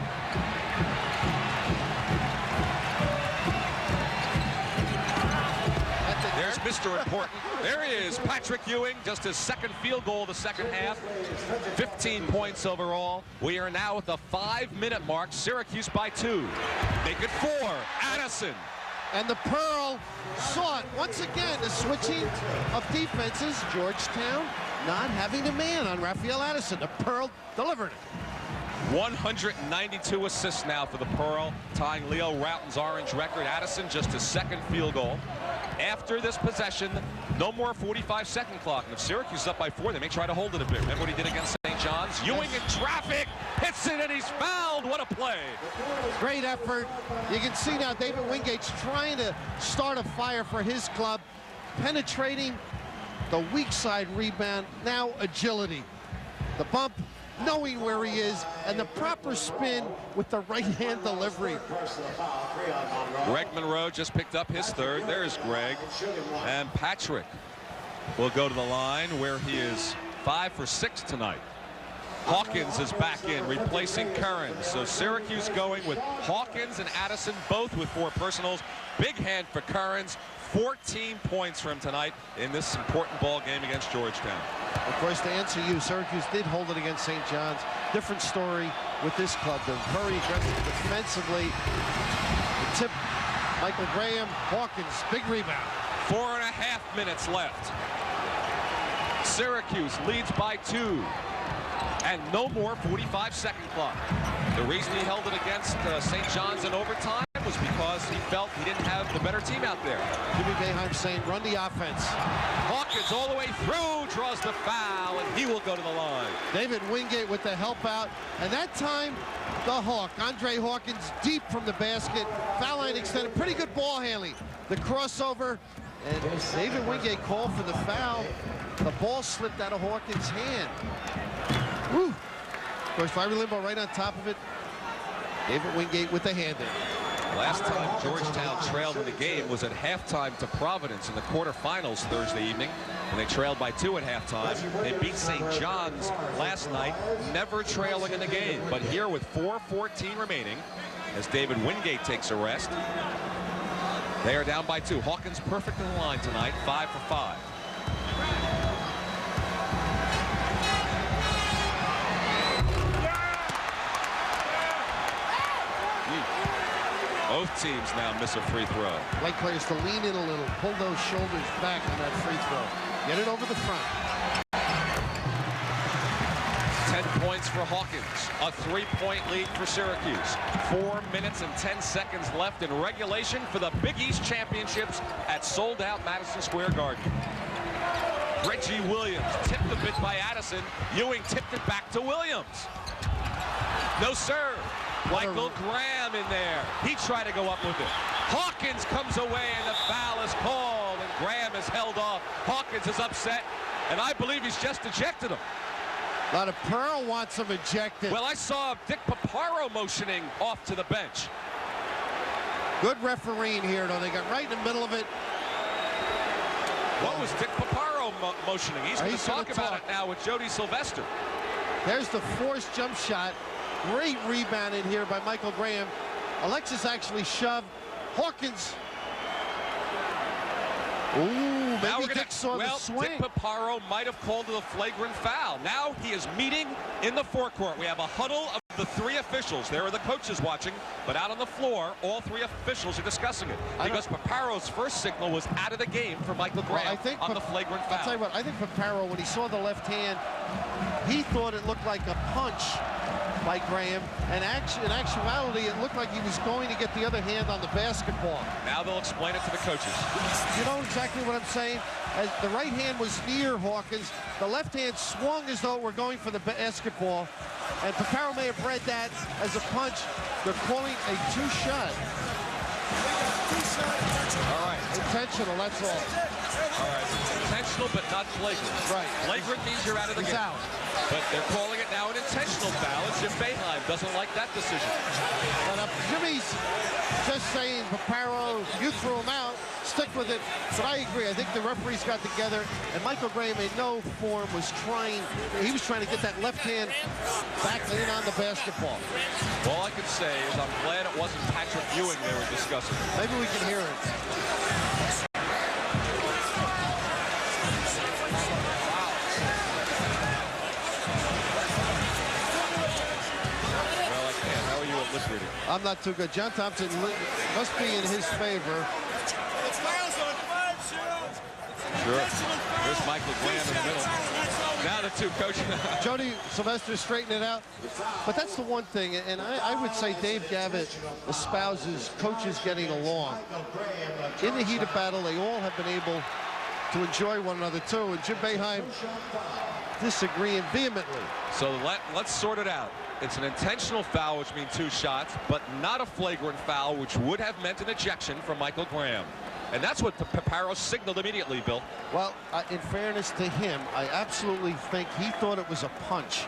There's Mr. Important. There he is, Patrick Ewing, just his 2nd field goal of the second half. 15 points overall. We are now at the 5-minute mark. Syracuse by 2. Make it 4. Addison. And the Pearl saw it once again, the switching of defenses. Georgetown not having a man on Raphael Addison. The Pearl delivered it. 192 assists now for the Pearl, tying Leo Routen's Orange record. Addison just his 2nd field goal. After this possession, no more 45-second clock. And if Syracuse is up by 4, they may try to hold it a bit. Remember what he did against St. John's? Ewing in traffic, hits it, and he's fouled. What a play. Great effort. You can see now David Wingate's trying to start a fire for his club, penetrating the weak side rebound. Now agility. The bump, knowing where he is, and the proper spin with the right-hand delivery. Greg Monroe just picked up his 3rd. There's Greg. And Patrick will go to the line where he is 5 for 6 tonight. Hawkins is back in, replacing Currens. So Syracuse going with Hawkins and Addison, both with 4 personals. Big hand for Currens. 14 points for him tonight in this important ball game against Georgetown. Of course, to answer you, Syracuse did hold it against St. John's. Different story with this club. They're very aggressive defensively. The tip, Michael Graham, Hawkins, big rebound. 4.5 minutes left. Syracuse leads by 2. And no more 45-second clock. The reason he held it against St. John's in overtime was because he felt he didn't have the better team out there. Jimmy Boeheim saying, run the offense. Hawkins all the way through, draws the foul, and he will go to the line. David Wingate with the help out. And that time, the Hawk, Andre Hawkins, deep from the basket. Foul line extended. Pretty good ball handling. The crossover. And David Wingate called for the foul. The ball slipped out of Hawkins' hand. Woo! Of course, Larry Limbaugh right on top of it. David Wingate with the hand in. Last time Georgetown trailed in the game was at halftime to Providence in the quarterfinals Thursday evening, and they trailed by 2 at halftime. They beat St. John's last night, never trailing in the game. But here with 4:14 remaining, as David Wingate takes a rest, they are down by 2. Hawkins perfect in the line tonight, 5 for 5. Both teams now miss a free throw. Like players to lean in a little, pull those shoulders back on that free throw. Get it over the front. 10 points for Hawkins. A 3-point lead for Syracuse. 4 minutes and 10 seconds left in regulation for the Big East Championships at sold-out Madison Square Garden. Reggie Williams tipped a bit by Addison. Ewing tipped it back to Williams. No serve. Michael Graham in there. He tried to go up with it. Hawkins comes away and the foul is called and Graham is held off. Hawkins is upset and I believe he's just ejected him. A lot of Pearl wants him ejected. Well, I saw Dick Paparo motioning off to the bench. Good refereeing here, though. They got right in the middle of it. What was Dick Paparo motioning? He's going to talk about it now with Jody Sylvester. There's the forced jump shot. Great rebound in here by Michael Graham. Alexis actually shoved. Hawkins. Ooh, maybe Dick saw the swing. Dick Paparo might have called it a flagrant foul. Now he is meeting in the forecourt. We have a huddle of the 3 officials. There are the coaches watching, but out on the floor, all 3 officials are discussing it. Because Paparo's first signal was out of the game for Michael Graham on the flagrant foul. I'll tell you what, I think Paparo, when he saw the left hand, he thought it looked like a punch by Graham, and in actuality, it looked like he was going to get the other hand on the basketball. Now they'll explain it to the coaches. You know exactly what I'm saying? As the right hand was near Hawkins, the left hand swung as though it were going for the basketball, and Paparo may have read that as a punch. They're calling a 2-shot. All right. Intentional, that's all. All right. Intentional, but not flagrant. Right. Flagrant means you're out of the game. Out. But they're calling it now an intentional foul, and Jim Boeheim doesn't like that decision. But Jimmy's just saying, Paparo, you threw him out, stick with it. But I agree. I think the referees got together, and Michael Graham in no form was trying. He was trying to get that left hand back in on the basketball. All I can say is I'm glad it wasn't Patrick Ewing they were discussing. Maybe we can hear it. I'm not too good. John Thompson must be in his favor. Sure. There's Michael Graham in the middle. Now the 2 coaches. Jody Sylvester straightened it out. But that's the one thing, and I would say Dave Gavitt espouses coaches getting along. In the heat of battle, they all have been able to enjoy one another too, and Jim Boeheim disagreeing vehemently. So let's sort it out. It's an intentional foul, which means 2 shots, but not a flagrant foul, which would have meant an ejection from Michael Graham. And that's what Paparo signaled immediately, Bill. Well, in fairness to him, I absolutely think he thought it was a punch.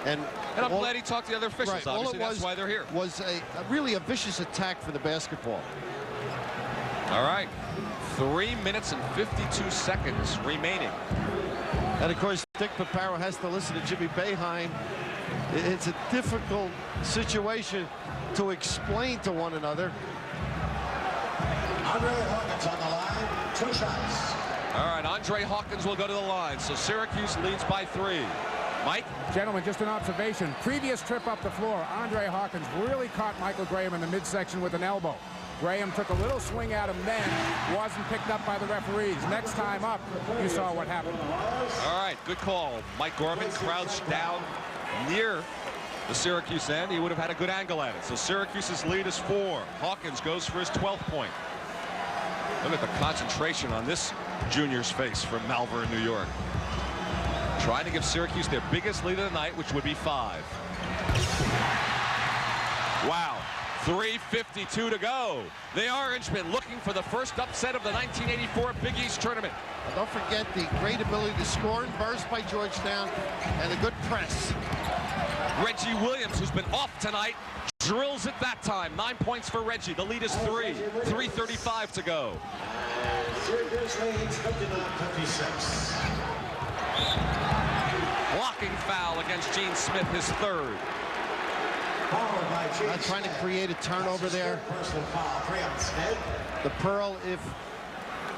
And I'm glad he talked to the other officials. Right, obviously, that's why they're here. Was really a vicious attack for the basketball. All right. 3 minutes and 52 seconds remaining. And, of course, Dick Paparo has to listen to Jimmy Boeheim. It's a difficult situation to explain to one another. Andre Hawkins on the line, 2 shots. All right, Andre Hawkins will go to the line. So Syracuse leads by 3. Mike? Gentlemen, just an observation. Previous trip up the floor, Andre Hawkins really caught Michael Graham in the midsection with an elbow. Graham took a little swing at him then, wasn't picked up by the referees. Next time up, you saw what happened. All right, good call. Mike Gorman crouched down near the Syracuse end, he would have had a good angle at it. So Syracuse's lead is 4. Hawkins goes for his 12th point. Look at the concentration on this junior's face from Malvern, New York. Trying to give Syracuse their biggest lead of the night, which would be 5. Wow. 3:52 to go. The Orangemen looking for the first upset of the 1984 Big East tournament. Well, don't forget the great ability to score and burst by Georgetown and a good press. Reggie Williams, who's been off tonight, drills it that time. 9 points for Reggie. The lead is 3. 3:35 to go. Syracuse leads 59-56. Blocking foul against Gene Smith, his 3rd. Trying to create a turnover there. The Pearl, if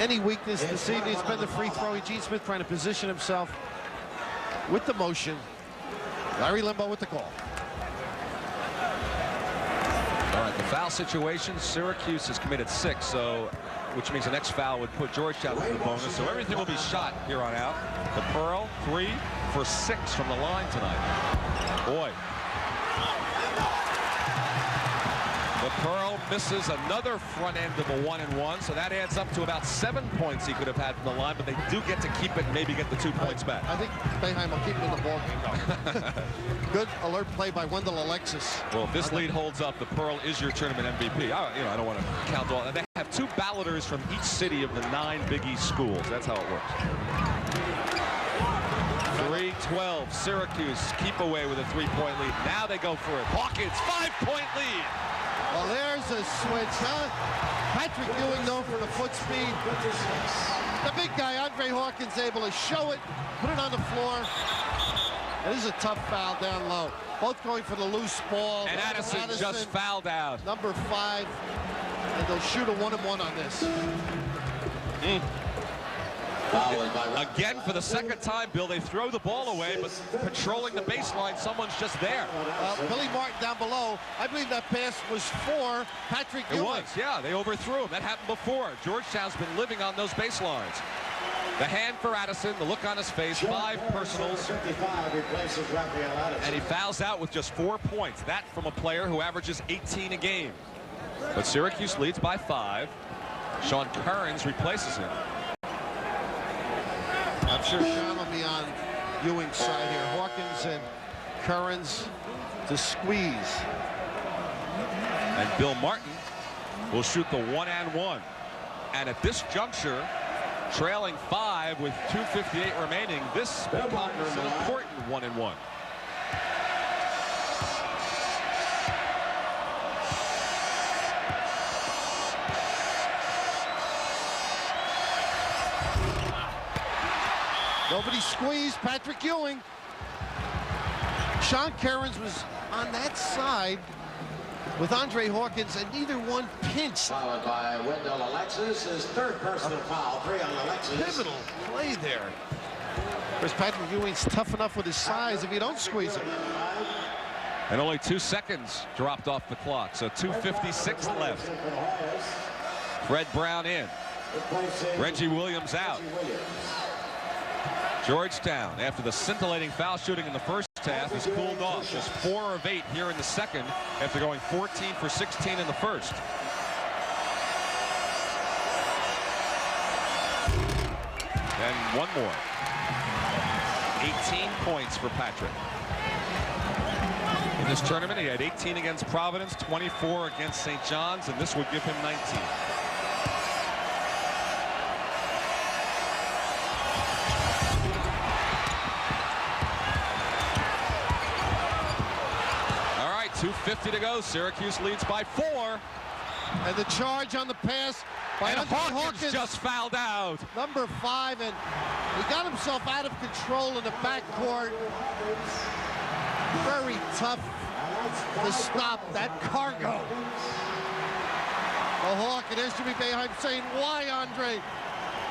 any weakness this evening, it's been the free throw. Gene Smith trying to position himself with the motion. Larry Limbo with the call. All right, the foul situation, Syracuse has committed 6, so which means the next foul would put Georgetown in the bonus. So everything will be shot here on out. The Pearl 3 for 6 from the line tonight. Boy. The Pearl misses another front end of a 1-and-1, so that adds up to about 7 points he could have had from the line, but they do get to keep it and maybe get the 2 points back. I think Boeheim will keep it in the ball game. Good alert play by Wendell Alexis. Well, if this lead holds up, the Pearl is your tournament MVP. I don't want to count all. They have 2 balloters from each city of the 9 Big East schools. That's how it works. 3-12. Syracuse keep away with a 3-point lead. Now they go for it. Hawkins 5-point lead. Well, there's a switch, huh? Patrick Ewing known for the foot speed. The big guy, Andre Hawkins, able to show it, put it on the floor. This is a tough foul down low. Both going for the loose ball. And Addison just fouled out. Number 5. And they'll shoot a 1-and-1 on this. Again, for the 2nd time, Bill, they throw the ball away, but patrolling the baseline, someone's just there. Billy Martin down below. I believe that pass was for Patrick Ewing. It was, yeah. They overthrew him. That happened before. Georgetown's been living on those baselines. The hand for Addison, the look on his face, 5 personals. And he fouls out with just 4 points. That from a player who averages 18 a game. But Syracuse leads by 5. Sean Currens replaces him. I'm sure Sean will be on Ewing's side here. Hawkins and Currens to squeeze. And Bill Martin will shoot the 1-and-1. And at this juncture, trailing 5 with 2:58 remaining, this becomes an important 1-and-1. Nobody squeezed Patrick Ewing. Sean Currens was on that side with Andre Hawkins, and neither one pinched. Followed by Wendell Alexis, his 3rd personal foul, 3 on Alexis. Pivotal play there. Of course, Patrick Ewing's tough enough with his size if you don't squeeze him. And only 2 seconds dropped off the clock, so 2:56 left. Fred Brown in. Reggie Williams out. Georgetown, after the scintillating foul shooting in the first half, has cooled off. Just 4 of 8 here in the second after going 14 for 16 in the first. And one more. 18 points for Patrick. In this tournament, he had 18 against Providence, 24 against St. John's, and this would give him 19. All right, 2:50 to go. Syracuse leads by 4. And the charge on the pass by Hawkins just fouled out. Number 5, and he got himself out of control in the backcourt. Very tough to stop that cargo. The Hawk, and there's Jimmy Boeheim saying, why, Andre?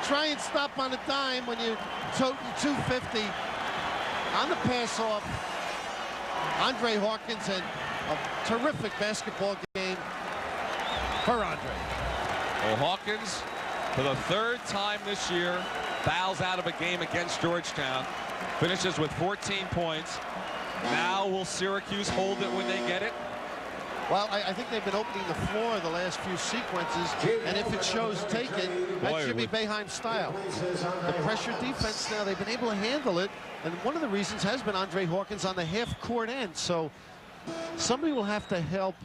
Try and stop on a dime when you're toting 250. On the pass off, Andre Hawkins, and a terrific basketball game for Andre. Well, Hawkins, for the 3rd time this year, fouls out of a game against Georgetown. Finishes with 14 points. Now will Syracuse hold it when they get it? Well, I think they've been opening the floor the last few sequences, and if it shows taken, that's Jimmy Boeheim style. The pressure defense now, they've been able to handle it, and one of the reasons has been Andre Hawkins on the half-court end, so somebody will have to help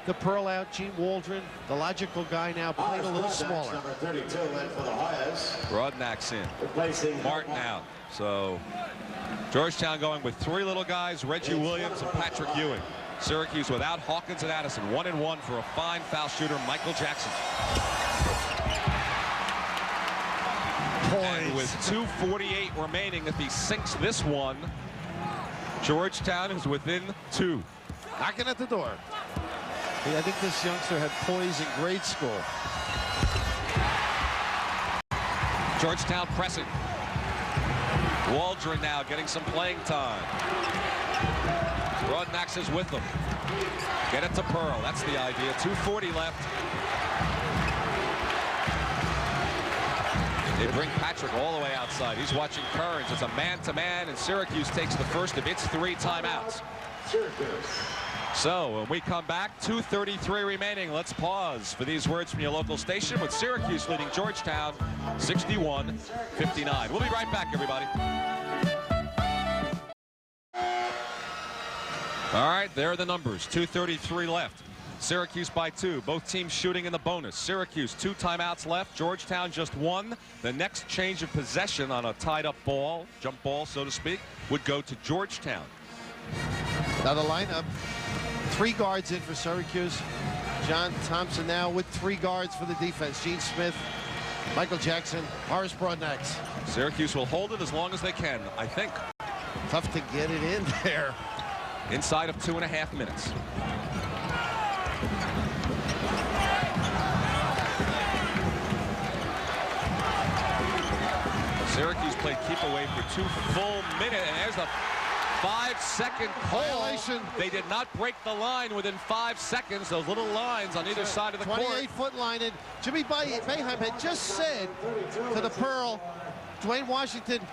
the Pearl out. Gene Waldron, the logical guy now, playing a little smaller. Number 32 in for the Hoyas. Broadnack's in. Replacing Martin out. So Georgetown going with 3 little guys, Reggie Williams and Patrick Ewing. Syracuse without Hawkins and Addison. 1-1 for a fine foul shooter, Michael Jackson. And with 2:48 remaining, if he sinks this one, Georgetown is within 2. Knocking at the door. I think this youngster had poise in grade school. Georgetown pressing. Waldron now getting some playing time. Broadnax is with them. Get it to Pearl. That's the idea. 2:40 left. They bring Patrick all the way outside. He's watching Kearns. It's a man-to-man, and Syracuse takes the first of its 3 timeouts. So when we come back, 2:33 remaining. Let's pause for these words from your local station with Syracuse leading Georgetown 61-59. We'll be right back, everybody. All right, there are the numbers. 2:33 left. Syracuse by 2. Both teams shooting in the bonus. Syracuse 2 timeouts left. Georgetown just 1. The next change of possession on a tied-up ball, jump ball, so to speak, would go to Georgetown. Now the lineup. 3 guards in for Syracuse. John Thompson now with 3 guards for the defense. Gene Smith, Michael Jackson, Horace Broadnax. Syracuse will hold it as long as they can, I think. Tough to get it in there. Inside of 2.5 minutes. Syracuse played keep away for 2 full minutes, and there's a 5-second violation. They did not break the line within 5 seconds. Those little lines on either side of the court. 28-foot line. And Jimmy Boeheim had just said to the Pearl, Dwayne Washington,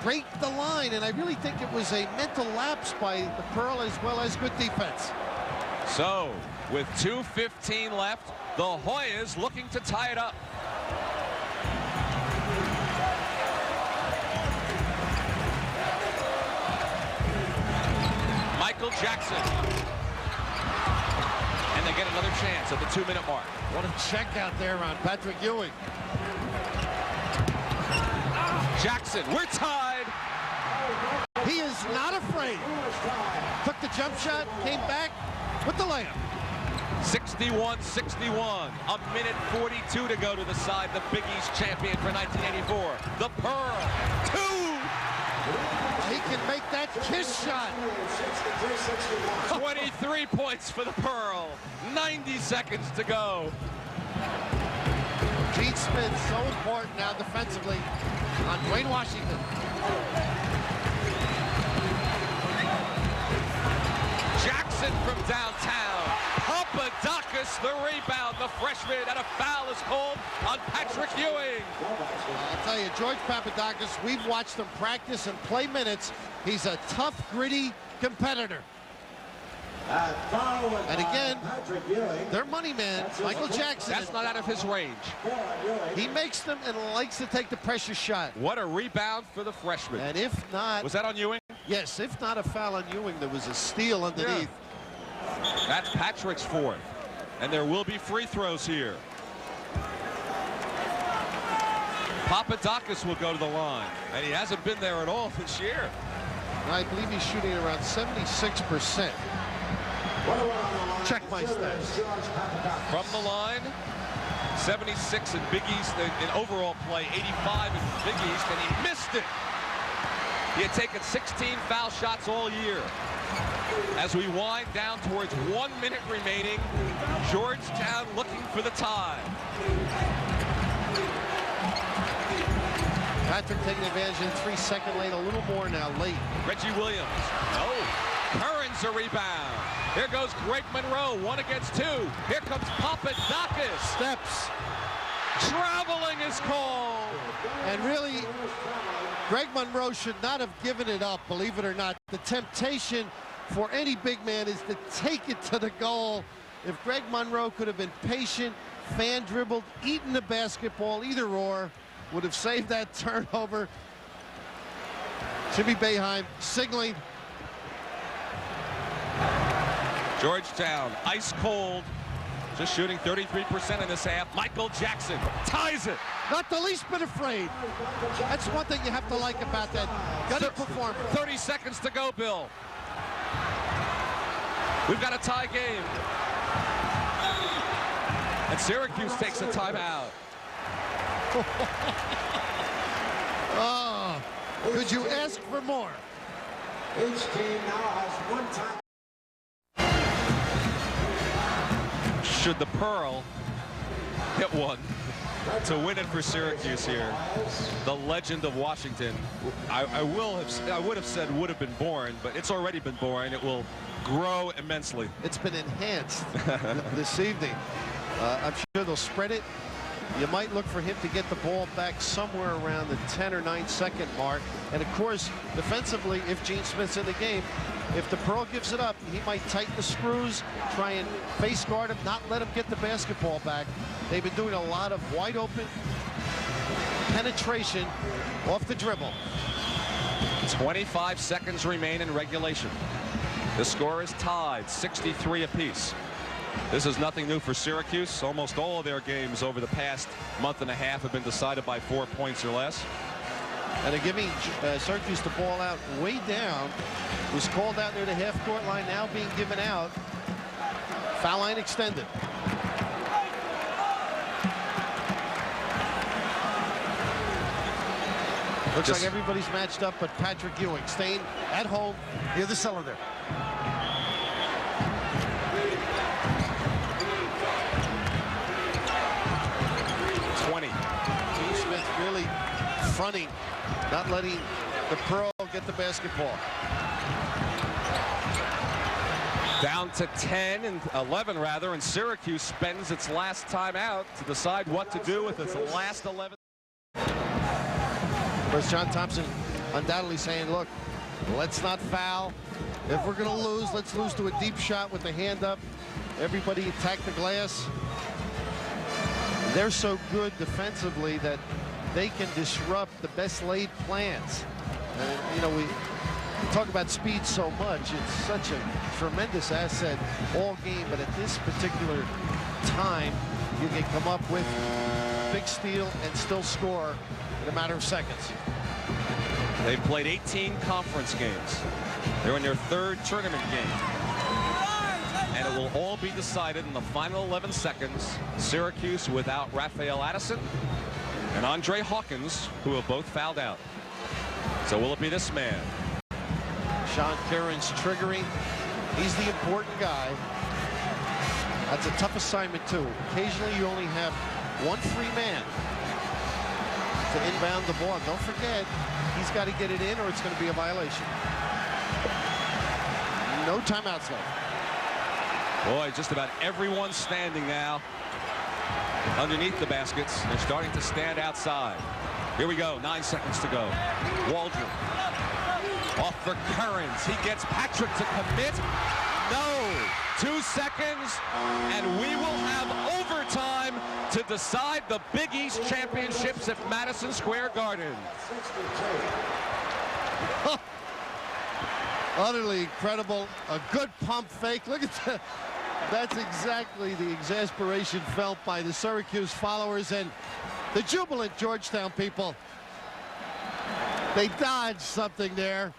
break the line. And I really think it was a mental lapse by the Pearl as well as good defense. So with 2:15 left, the Hoyas looking to tie it up. Michael Jackson. And they get another chance at the 2-minute mark. What a check out there on Patrick Ewing. Jackson, we're tied. He is not afraid. Took the jump shot, came back with the layup. 61-61. A minute 42 to go to the side. The Big East champion for 1984. The Pearl. 2. He can make that kiss shot. 23 points for the Pearl. 90 seconds to go. Gene Smith so important now defensively on Dwayne Washington. Jackson from downtown. Papadakis the rebound. The freshman, and a foul is called on Patrick Ewing. I'll tell you, George Papadakis, we've watched him practice and play minutes. He's a tough, gritty competitor. And again, their money man, Michael Jackson. That's not out of his range. He makes them and likes to take the pressure shot. What a rebound for the freshman. And if not... Was that on Ewing? Yes, if not a foul on Ewing, there was a steal underneath. Yeah. That's Patrick's 4th. And there will be free throws here. Papadakis will go to the line. And he hasn't been there at all this year. I believe he's shooting around 76%. Check my stats. From the line, 76 in Big East in overall play, 85 in Big East, and he missed it. He had taken 16 foul shots all year. As we wind down towards 1 minute remaining, Georgetown looking for the tie. Patrick taking advantage in 3-second lane, a little more now, late. Reggie Williams. No. Kearns a rebound. Here goes Greg Monroe, 1 against 2. Here comes Papadakis. Steps. Traveling is called. And really, Greg Monroe should not have given it up, believe it or not. The temptation for any big man is to take it to the goal. If Greg Monroe could have been patient, fan dribbled, eaten the basketball, either or, would have saved that turnover. Jimmy Boeheim signaling. Georgetown, ice cold. Just shooting 33% in this half. Michael Jackson ties it. Not the least bit afraid. That's one thing you have to like about that gutted performance. 30 seconds to go, Bill. We've got a tie game. And Syracuse takes a timeout. Oh, could you ask for more? Each team now has one time. Should the Pearl hit one to win it for Syracuse here, the legend of Washington, I would have said would have been born, but it's already been born. It will grow immensely. It's been enhanced this evening. I'm sure they'll spread it. You might look for him to get the ball back somewhere around the 10 or 9 second mark. And of course, defensively, if Gene Smith's in the game, if the Pearl gives it up, he might tighten the screws, try and face guard him, not let him get the basketball back. They've been doing a lot of wide open penetration off the dribble. 25 seconds remain in regulation. The score is tied, 63 apiece. This is nothing new for Syracuse. Almost all of their games over the past month and a half have been decided by 4 points or less. And they're giving Syracuse the ball out way down. Was called out near the half-court line, now being given out. Foul line extended. Looks like everybody's matched up but Patrick Ewing staying at home near the cylinder. Really fronting, not letting the Pearl get the basketball. Down to 10 and 11 rather, and Syracuse spends its last time out to decide what to do with its last 11. Whereas John Thompson undoubtedly saying, look, let's not foul. If we're going to lose, let's lose to a deep shot with the hand up. Everybody attack the glass. They're so good defensively that they can disrupt the best laid plans. And, you know, we talk about speed so much. It's such a tremendous asset all game. But at this particular time, you can come up with big steal and still score in a matter of seconds. They've played 18 conference games. They're in their 3rd tournament game. And it will all be decided in the final 11 seconds. Syracuse without Raphael Addison and Andre Hawkins, who have both fouled out. So will it be this man? Sean Cairns triggering. He's the important guy. That's a tough assignment, too. Occasionally, you only have one free man to inbound the ball. Don't forget, he's got to get it in or it's going to be a violation. No timeouts left. Boy, just about everyone standing now underneath the baskets. They're starting to stand outside. Here we go, 9 seconds to go. Waldron off for Cairns. He gets Patrick to commit. No, 2 seconds, and we will have overtime to decide the Big East championships at Madison Square Garden. Utterly incredible. A good pump fake. Look at that. That's exactly the exasperation felt by the Syracuse followers and the jubilant Georgetown people. They dodged something there.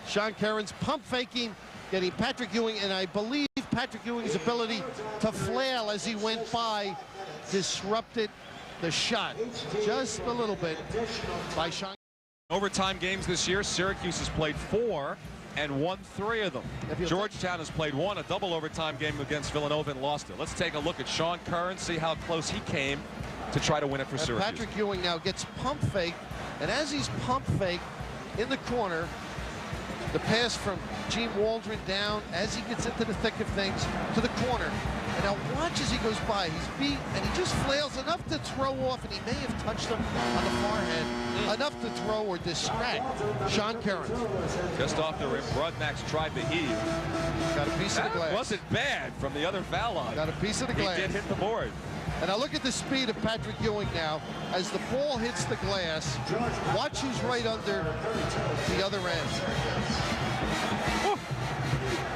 Sean Cairns pump faking, getting Patrick Ewing, and I believe Patrick Ewing's ability to flail as he went by disrupted the shot just a little bit by Sean. Overtime games this year, Syracuse has played 4 and won 3 of them. Georgetown has played 1, a double overtime game against Villanova, and lost it. Let's take a look at Sean Cairns, see how close he came to try to win it for Syracuse. Patrick Ewing now gets pump fake, and as he's pump fake in the corner, the pass from Gene Waldron down as he gets into the thick of things to the corner. And now watch as he goes by. He's beat, and he just flails enough to throw off, and he may have touched him on the forehead, enough to throw or distract Sean Cairns. Just off the rim, Broadnax tried to heave. Got a piece of the glass. That wasn't bad from the other foul line. Got a piece of the glass. He did hit the board. And now look at the speed of Patrick Ewing now. As the ball hits the glass, watch who's right under the other end. Whew.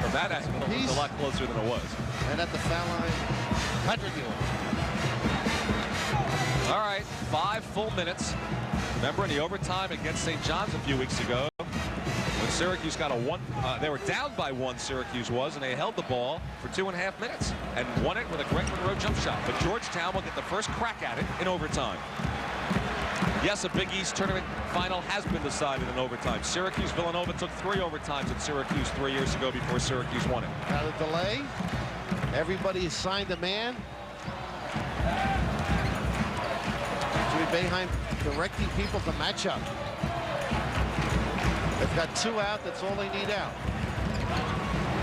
From that angle, it was a lot closer than it was. And at the foul line, Patrick Ewing. All right, 5 full minutes. Remember in the overtime against St. John's a few weeks ago, when Syracuse got a one, they were down by 1, Syracuse was, and they held the ball for 2.5 minutes and won it with a Greg Monroe jump shot. But Georgetown will get the first crack at it in overtime. Yes, a Big East tournament final has been decided in overtime. Syracuse-Villanova took 3 overtimes at Syracuse 3 years ago before Syracuse won it. Now the delay. Everybody assigned a man. Jimmy Boeheim directing people to match up. They've got 2 out. That's all they need out.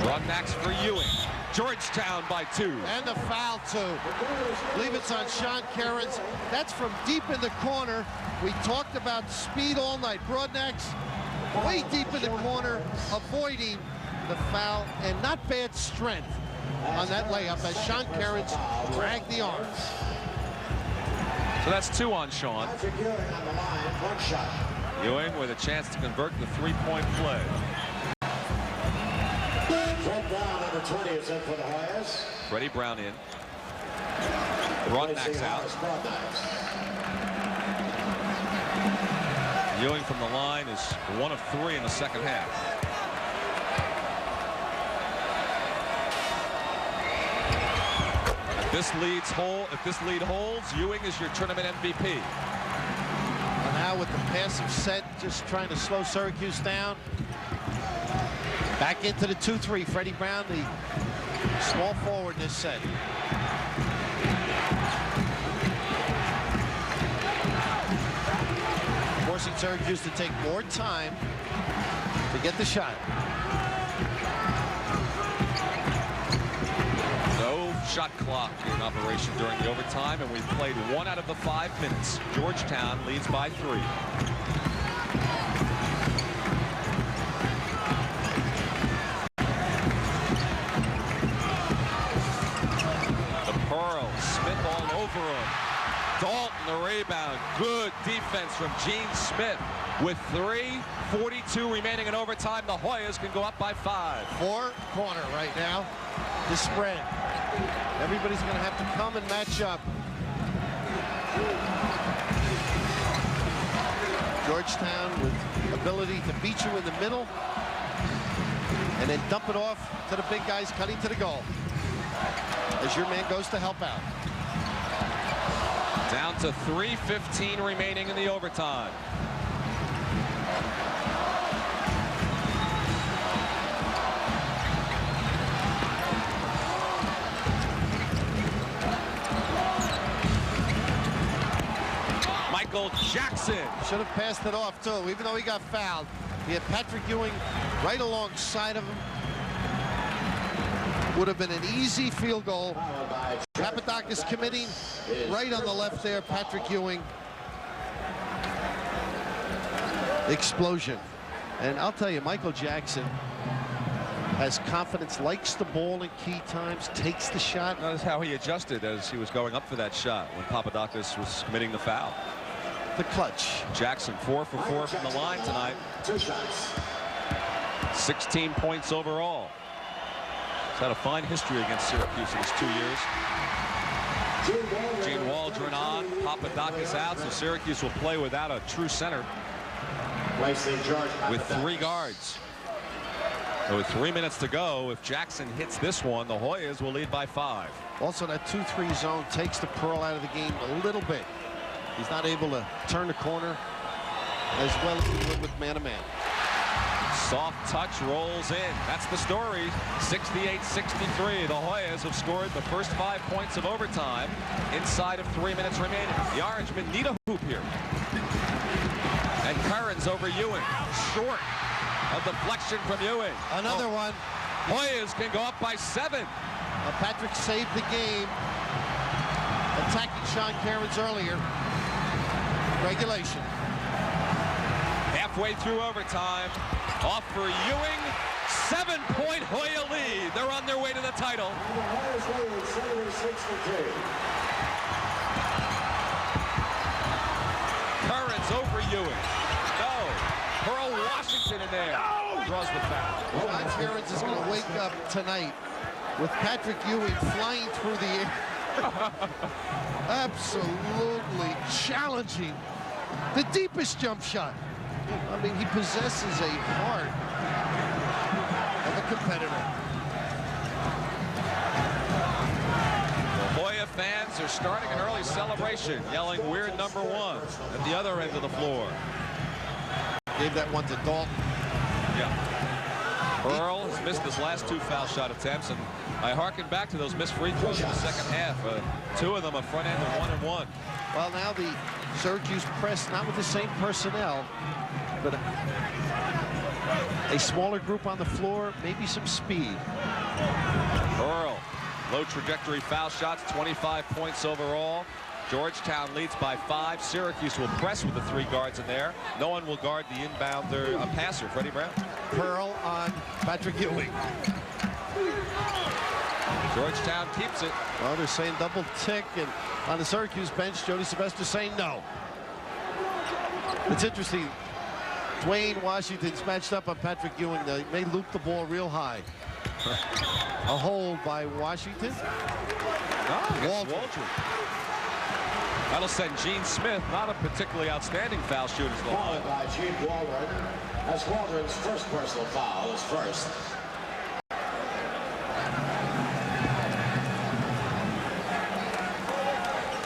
Broadnax for Ewing. Georgetown by 2. And the foul, too. I believe it's on Sean Cairns. That's from deep in the corner. We talked about speed all night. Broadnax way deep in the corner, avoiding the foul, and not bad strength on that layup as Sean Cairns dragged the arms. So that's 2 on Sean. Ewing with a chance to convert the 3-point play. Fred Brown, number 20, is in for the Hoyas. Freddie Brown in. Broadnax out. Ewing from the line is 1 of 3 in the second half. If this lead holds, Ewing is your tournament MVP. And now with the passive set, just trying to slow Syracuse down. Back into the 2-3. Freddie Brown, the small forward in this set. Forcing Syracuse to take more time to get the shot. No shot clock in operation during the overtime, and we've played 1 out of the 5 minutes. Georgetown leads by 3. Smith all over him. Dalton the rebound. Good defense from Gene Smith. With 3:42 remaining in overtime, the Hoyas can go up by 5. 4 corner right now. The spread. Everybody's going to have to come and match up. Georgetown with ability to beat you in the middle and then dump it off to the big guys cutting to the goal. As your man goes to help out. Down to 3:15 remaining in the overtime. Michael Jackson. Should have passed it off, too, even though he got fouled. He had Patrick Ewing right alongside of him. Would have been an easy field goal. Papadakis committing right on the left there. Patrick Ewing. Explosion. And I'll tell you, Michael Jackson has confidence, likes the ball in key times, takes the shot. Notice how he adjusted as he was going up for that shot when Papadakis was committing the foul. The clutch. Jackson 4 for 4 from the line tonight. 16 points overall. He's had a fine history against Syracuse in his 2 years. Gene Waldron on, Papadakis out, so Syracuse will play without a true center with 3 guards. So with 3 minutes to go, if Jackson hits this one, the Hoyas will lead by 5. Also, that 2-3 zone takes the Pearl out of the game a little bit. He's not able to turn the corner as well as he would with man-to-man. Soft touch rolls in. That's the story. 68-63. The Hoyas have scored the first 5 points of overtime inside of 3 minutes remaining. The Orangemen need a hoop here. And Cairns over Ewing. Short. A deflection from Ewing. Another one. Hoyas can go up by 7. Patrick saved the game, attacking Sean Cairns earlier. Regulation. Halfway through overtime, off for Ewing. 7-point Hoya lead. They're on their way to the title. Curran's over Ewing. No. Pearl Washington in there. Draws the foul. Sean Cairns is going to wake up tonight with Patrick Ewing flying through the air. Absolutely challenging. The deepest jump shot. I mean, he possesses a heart of a competitor. The Hoya fans are starting an early celebration, yelling, "We're number one," at the other end of the floor. Gave that one to Dalton. Yeah. Pearl has missed his last 2 foul shot attempts, and I harken back to those missed free throws in the second half. 2 of them a front end of 1-and-1. Well, now the Syracuse press, not with the same personnel, but a smaller group on the floor, maybe some speed. Pearl, low trajectory foul shots, 25 points overall. Georgetown leads by 5. Syracuse will press with the 3 guards in there. No one will guard the inbounder, a passer, Freddie Brown. Pearl on Patrick Ewing. Georgetown keeps it. Well, they're saying double tick, and on the Syracuse bench, Jody Sylvester saying no. It's interesting. Dwayne Washington's matched up on Patrick Ewing. They may loop the ball real high. A hold by Washington. Waldron. That'll send Gene Smith, not a particularly outstanding foul shooter. Followed by Gene Waldron. That's Waldron's first personal foul, his first.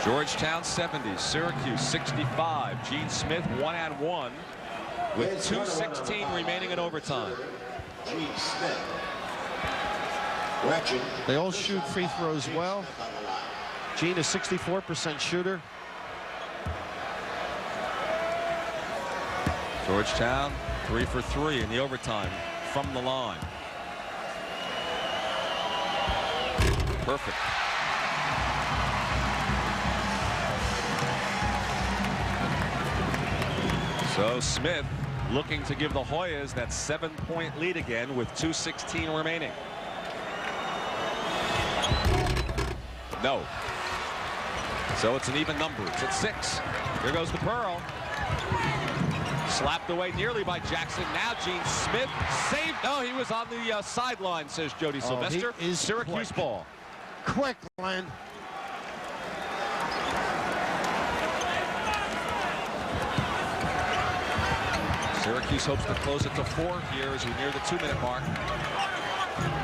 Georgetown 70, Syracuse 65. Gene Smith 1-and-1 with 2:16 remaining in overtime. Gene Smith. Correction. They all shoot free throws well. Gene is 64% shooter. Georgetown 3 for 3 in the overtime from the line. Perfect. So Smith looking to give the Hoyas that 7-point lead again with 2:16 remaining. No. So it's an even number. It's at 6. Here goes the Pearl. Slapped away nearly by Jackson. Now Gene Smith saved. No, he was on the sideline, says Jody Sylvester. He is Syracuse quick. ball. Quick, Len. Syracuse hopes to close it to 4 here as we near the 2-minute mark.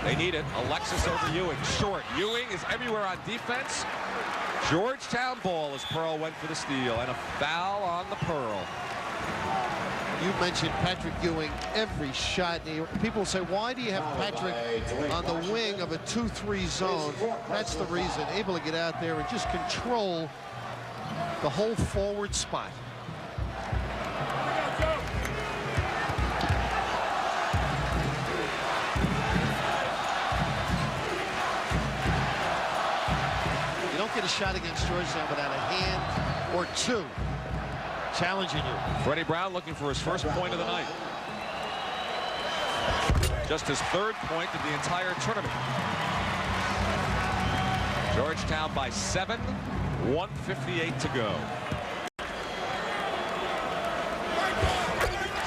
They need it. Alexis over Ewing. Short. Ewing is everywhere on defense. Georgetown ball as Pearl went for the steal, and a foul on the Pearl. You mentioned Patrick Ewing every shot. People say, why do you have Patrick on the wing of a 2-3 zone? That's the reason. Able to get out there and just control the whole forward spot. You don't get a shot against Georgetown without a hand or 2 challenging you. Freddie Brown looking for his first point of the night. Just his 3rd point of the entire tournament. Georgetown by 7, 1:58 to go.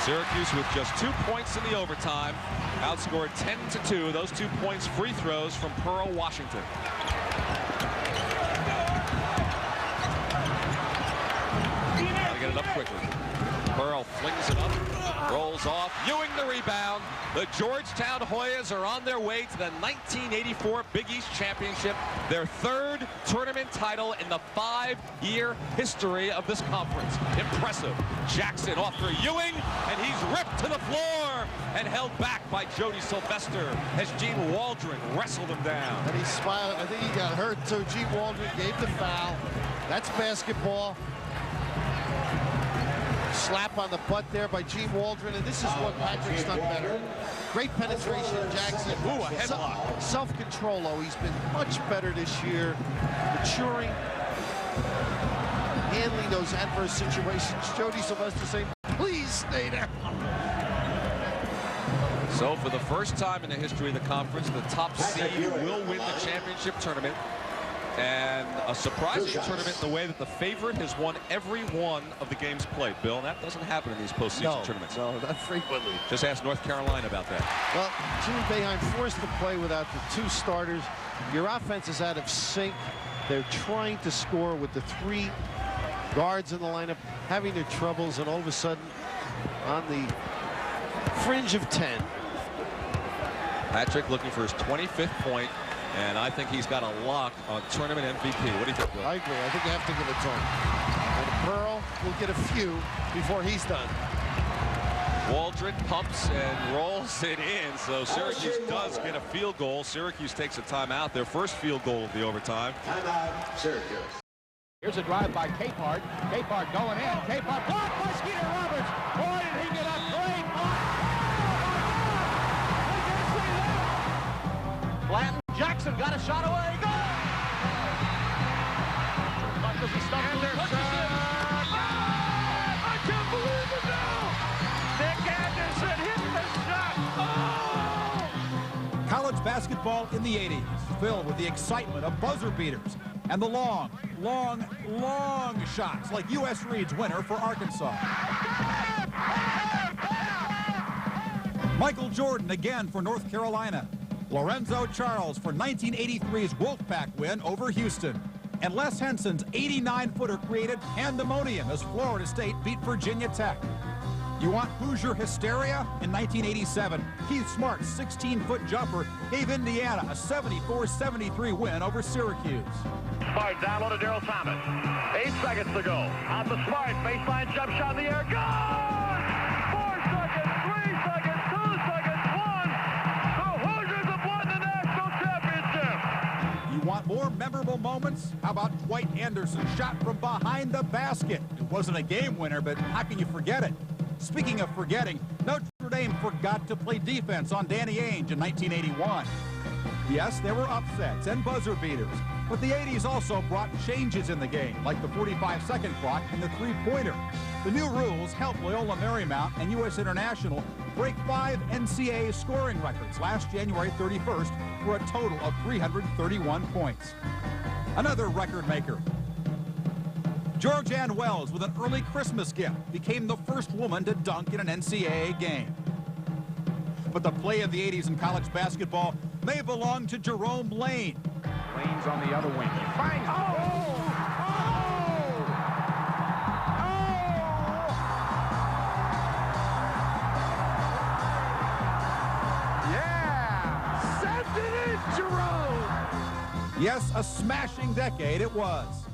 Syracuse with just 2 points in the overtime, outscored 10-2. Those 2 points free throws from Pearl Washington. Get it up quickly. Pearl flings it up, rolls off. Ewing the rebound. The Georgetown Hoyas are on their way to the 1984 Big East Championship, their 3rd tournament title in the 5-year history of this conference. Impressive. Jackson off for Ewing, and he's ripped to the floor and held back by Jody Sylvester as Gene Waldron wrestled him down. And he smiled. I think he got hurt too. Gene Waldron gave the foul. That's basketball. Slap on the butt there by Gene Waldron, and this is what Patrick's done better. Great penetration, Jackson. Ooh, a headlock. Self-control, though. He's been much better this year, maturing, handling those adverse situations. Jody Sylvester saying, please stay there. So for the first time in the history of the conference, the top seed will win the championship tournament. And a surprising tournament in the way that the favorite has won every one of the games played, Bill. And that doesn't happen in these postseason tournaments. No, not frequently. Just ask North Carolina about that. Well, Jimmy Boeheim forced to play without the 2 starters. Your offense is out of sync. They're trying to score with the 3 guards in the lineup, having their troubles, and all of a sudden, on the fringe of 10. Patrick looking for his 25th point, and I think he's got a lock on tournament MVP. What do you think, Bill? I agree. I think you have to give it to him. And Pearl will get a few before he's done. Waldron pumps and rolls it in, so Syracuse does get a field goal. Syracuse takes a timeout, their first field goal of the overtime. Timeout, Syracuse. Here's a drive by Capehart. Capehart going in. Capehart blocked by Skeeter Roberts. Boy, did he get a great block. Blanton Jackson got a shot away. Go! Anderson. I can't believe it now. Nick Anderson hit the shot. Oh! College basketball in the 80s, filled with the excitement of buzzer beaters and the long, long, long shots like U.S. Reed's winner for Arkansas. Michael Jordan again for North Carolina. Lorenzo Charles for 1983's Wolfpack win over Houston. And Les Henson's 89-footer created pandemonium as Florida State beat Virginia Tech. You want Hoosier hysteria? In 1987, Keith Smart's 16-foot jumper gave Indiana a 74-73 win over Syracuse. Smart down low to Daryl Thomas. 8 seconds to go. On the Smart, baseline jump shot in the air. Gone! 4 seconds, 3 seconds, 2 seconds, 1. The Hoosiers have won the national championship. You want more memorable moments? How about Dwight Anderson's shot from behind the basket? It wasn't a game winner, but how can you forget it? Speaking of forgetting, Notre Dame forgot to play defense on Danny Ainge in 1981. Yes, there were upsets and buzzer beaters, but the 80s also brought changes in the game, like the 45-second clock and the three-pointer. The new rules helped Loyola Marymount and U.S. International break 5 NCAA scoring records last January 31st for a total of 331 points. Another record maker. Georgetown Wells, with an early Christmas gift, became the first woman to dunk in an NCAA game. But the play of the 80s in college basketball may belong to Jerome Lane. Lane's on the other wing. He finds Yeah! Sent it in, Jerome! Yes, a smashing decade it was.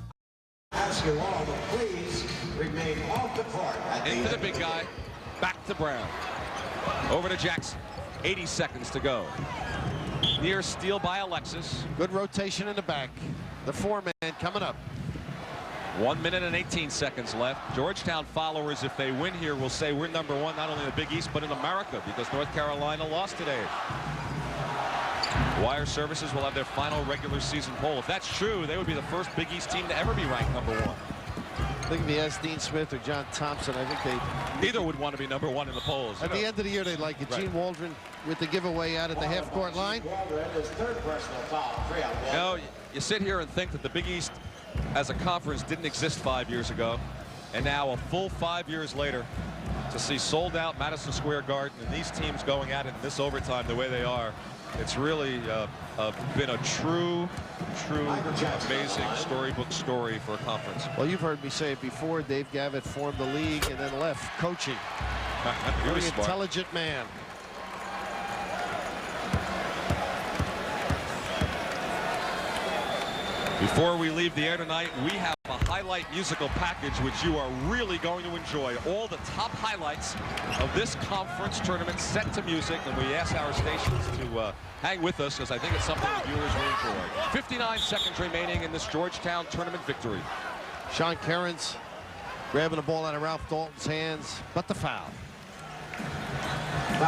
Ask you all to please remain off the court. Into the big guy, back to Brown. Over to Jackson. 80 seconds to go. Near steal by Alexis. Good rotation in the back. The 4-man coming up. 1 minute and 18 seconds left. Georgetown followers, if they win here, will say we're #1 not only in the Big East but in America, because North Carolina lost today. Wire Services will have their final regular season poll. If that's true, they would be the first Big East team to ever be ranked #1. I think if you ask Dean Smith or John Thompson, I think they... Neither would want to be #1 in the polls. At the end of the year, they'd like it. Right. Gene Waldron with the giveaway out at the half-court line. His third personal foul. 3 on You know, you sit here and think that the Big East as a conference didn't exist 5 years ago, and now a full 5 years later, to see sold out Madison Square Garden and these teams going at it in this overtime the way they are, it's really been a true, amazing storybook story for a conference. Well, you've heard me say it before. Dave Gavitt formed the league and then left coaching. Very intelligent man. Before we leave the air tonight, we have a highlight musical package which you are really going to enjoy. All the top highlights of this conference tournament set to music, and we ask our stations to hang with us because I think it's something the viewers will enjoy. 59 seconds remaining in this Georgetown tournament victory. Sean Cairns Grabbing the ball out of Ralph Dalton's hands, but the foul.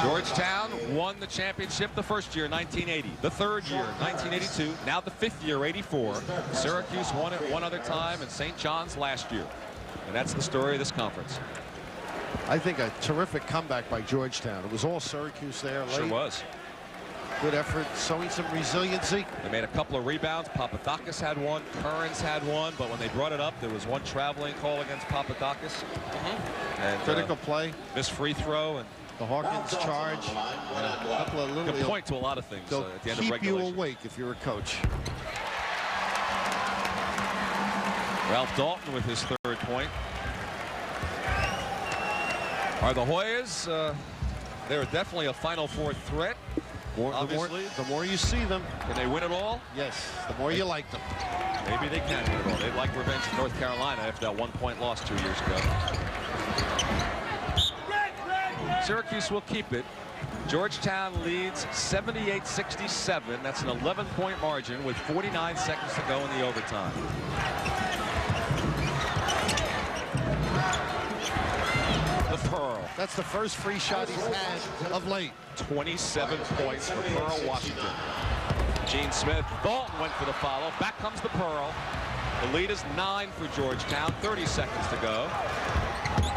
Georgetown won the championship the first year, 1980. The third year, 1982. Now the fifth year, 84. Syracuse won it one other time, and St. John's last year. And that's the story of this conference. I think a terrific comeback by Georgetown. It was all Syracuse there late. Sure was. Good effort, showing some resiliency. They made a couple of rebounds. Papadakis had one. Currens had one. But when they brought it up, there was one traveling call against Papadakis. And critical play. Missed free throw. And the Hawkins charge. And a couple of little. Could point to a lot of things at the end of regulation. Keep you awake if you're a coach. Ralph Dalton with his third point. Are the Hoyas? They're definitely a Final Four threat. Obviously. The more you see them. Can they win it all? Yes, the more you like them. Maybe they can win it all. They'd like revenge from North Carolina after that 1-point loss 2 years ago. Syracuse will keep it. Georgetown leads 78-67. That's an 11-point margin with 49 seconds to go in the overtime. The Pearl. That's the first free shot he's had of late. 27 points for Pearl Washington. Gene Smith. Dalton went for the follow. Back comes the Pearl. The lead is 9 for Georgetown. 30 seconds to go.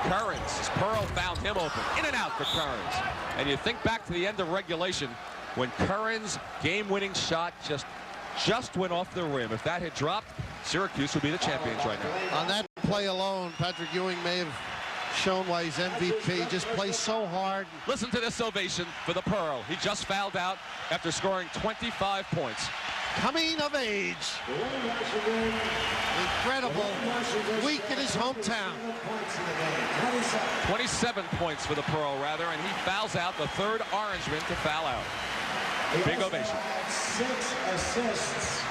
Currens. Pearl found him open. In and out for Currens. And you think back to the end of regulation when Currens' game-winning shot just went off the rim. If that had dropped, Syracuse would be the champions right now. On that play alone, Patrick Ewing may have shown why he's MVP. Just plays so hard. Listen to this ovation for the Pearl. He just fouled out after scoring 25 points. Coming of age. Incredible week in his hometown. 27 points for the Pearl, rather, and he fouls out the third Orangeman to foul out. Big ovation. 6 assists.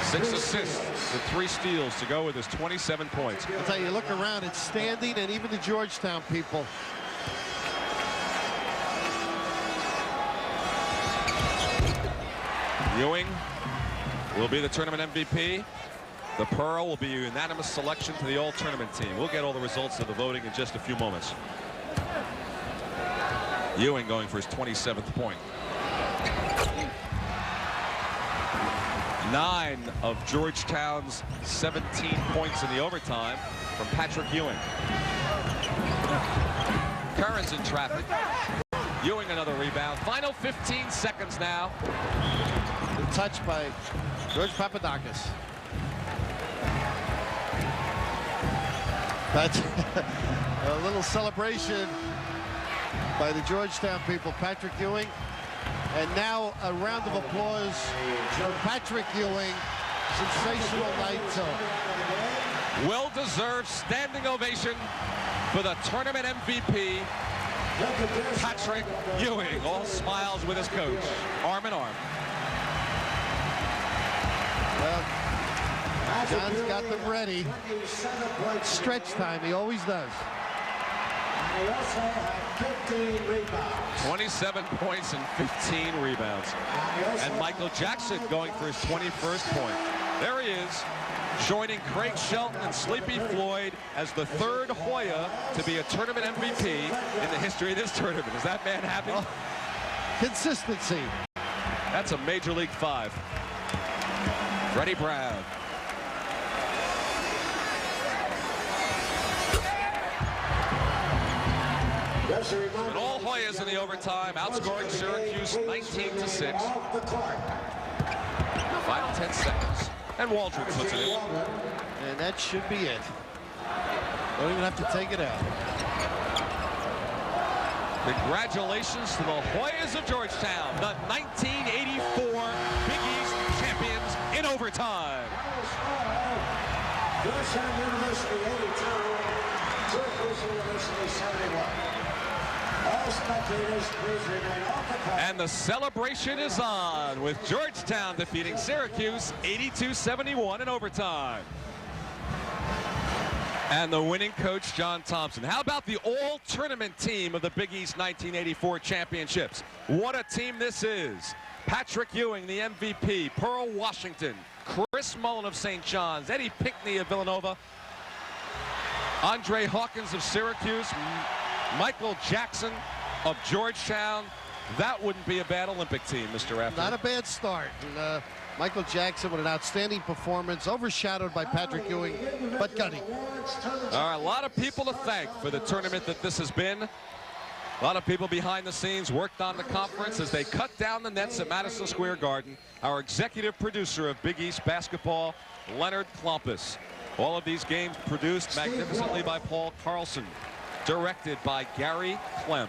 6 assists with 3 steals to go with his 27 points. I'll tell you, look around, it's standing, and even the Georgetown people. Ewing will be the tournament MVP. The Pearl will be a unanimous selection to the all-tournament team. We'll get all the results of the voting in just a few moments. Ewing going for his 27th point. 9 of Georgetown's 17 points in the overtime from Patrick Ewing. Currens in traffic. Ewing another rebound. Final 15 seconds now. The touch by George Papadakis. That's a little celebration by the Georgetown people. Patrick Ewing. And now a round of applause for Patrick Ewing. Sensational night. Well-deserved standing ovation for the tournament MVP, Patrick Ewing. All smiles with his coach, arm in arm. Well, John's got them ready. Stretch time, he always does. He also had 15 rebounds. 27 points and 15 rebounds. And Michael Jackson going for his 21st point. There he is, joining Craig Shelton and Sleepy Floyd as the third Hoya to be a tournament MVP in the history of this tournament. Is that man happy? Oh, consistency. That's a Major League 5. Freddie Brown. And all Hoyas in the overtime, outscoring Syracuse 19-6. Final 10 seconds. And Waldron puts it in. And that should be it. Don't even have to take it out. Congratulations to the Hoyas of Georgetown, the 1984 Big East champions in overtime. Georgetown University 82, Syracuse University 71. All spectators, please remain off the court. And the celebration is on with Georgetown defeating Syracuse 82-71 in overtime. And the winning coach, John Thompson. How about the all-tournament team of the Big East 1984 championships? What a team this is. Patrick Ewing, the MVP. Pearl Washington. Chris Mullen of St. John's. Eddie Pinckney of Villanova. Andre Hawkins of Syracuse, Michael Jackson of Georgetown. That wouldn't be a bad Olympic team, Mr. Raftery. Not a bad start. And, Michael Jackson with an outstanding performance, overshadowed by Patrick Ewing, but Gunny. All right, a lot of people to thank for the tournament that this has been. A lot of people behind the scenes worked on the conference as they cut down the nets at Madison Square Garden. Our executive producer of Big East basketball, Leonard Klompus. All of these games produced magnificently by Paul Carlson. Directed by Gary Clem.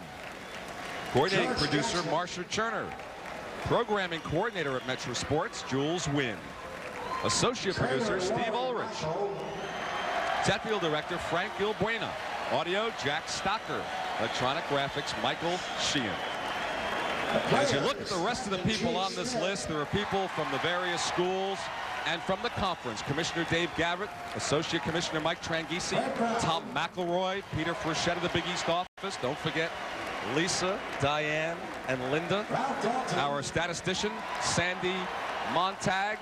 Coordinating producer, Marsha Cherner. Programming coordinator at Metro Sports, Jules Wynn. Associate producer, Steve Ulrich. Technical director, Frank Gilbuena. Audio, Jack Stocker. Electronic graphics, Michael Sheehan. As you look at the rest of the people on this list, there are people from the various schools and from the conference. Commissioner Dave Gavitt, Associate Commissioner Mike Tranghese, Tom McElroy, Peter Frechette of the Big East office. Don't forget Lisa, Diane, and Linda. Our statistician, Sandy Montag.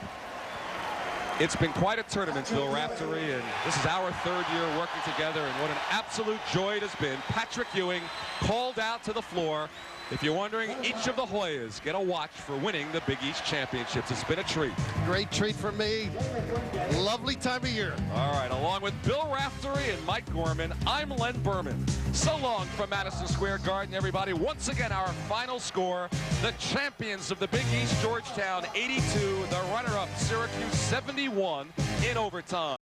It's been quite a tournament, Bill Raftery, and this is our third year working together, and what an absolute joy it has been. Patrick Ewing called out to the floor. If you're wondering, each of the Hoyas get a watch for winning the Big East Championships. It's been a treat. Great treat for me. Lovely time of year. All right, along with Bill Raftery and Mike Gorman, I'm Len Berman. So long from Madison Square Garden, everybody. Once again, our final score, the champions of the Big East, Georgetown 82, the runner-up Syracuse 71 in overtime.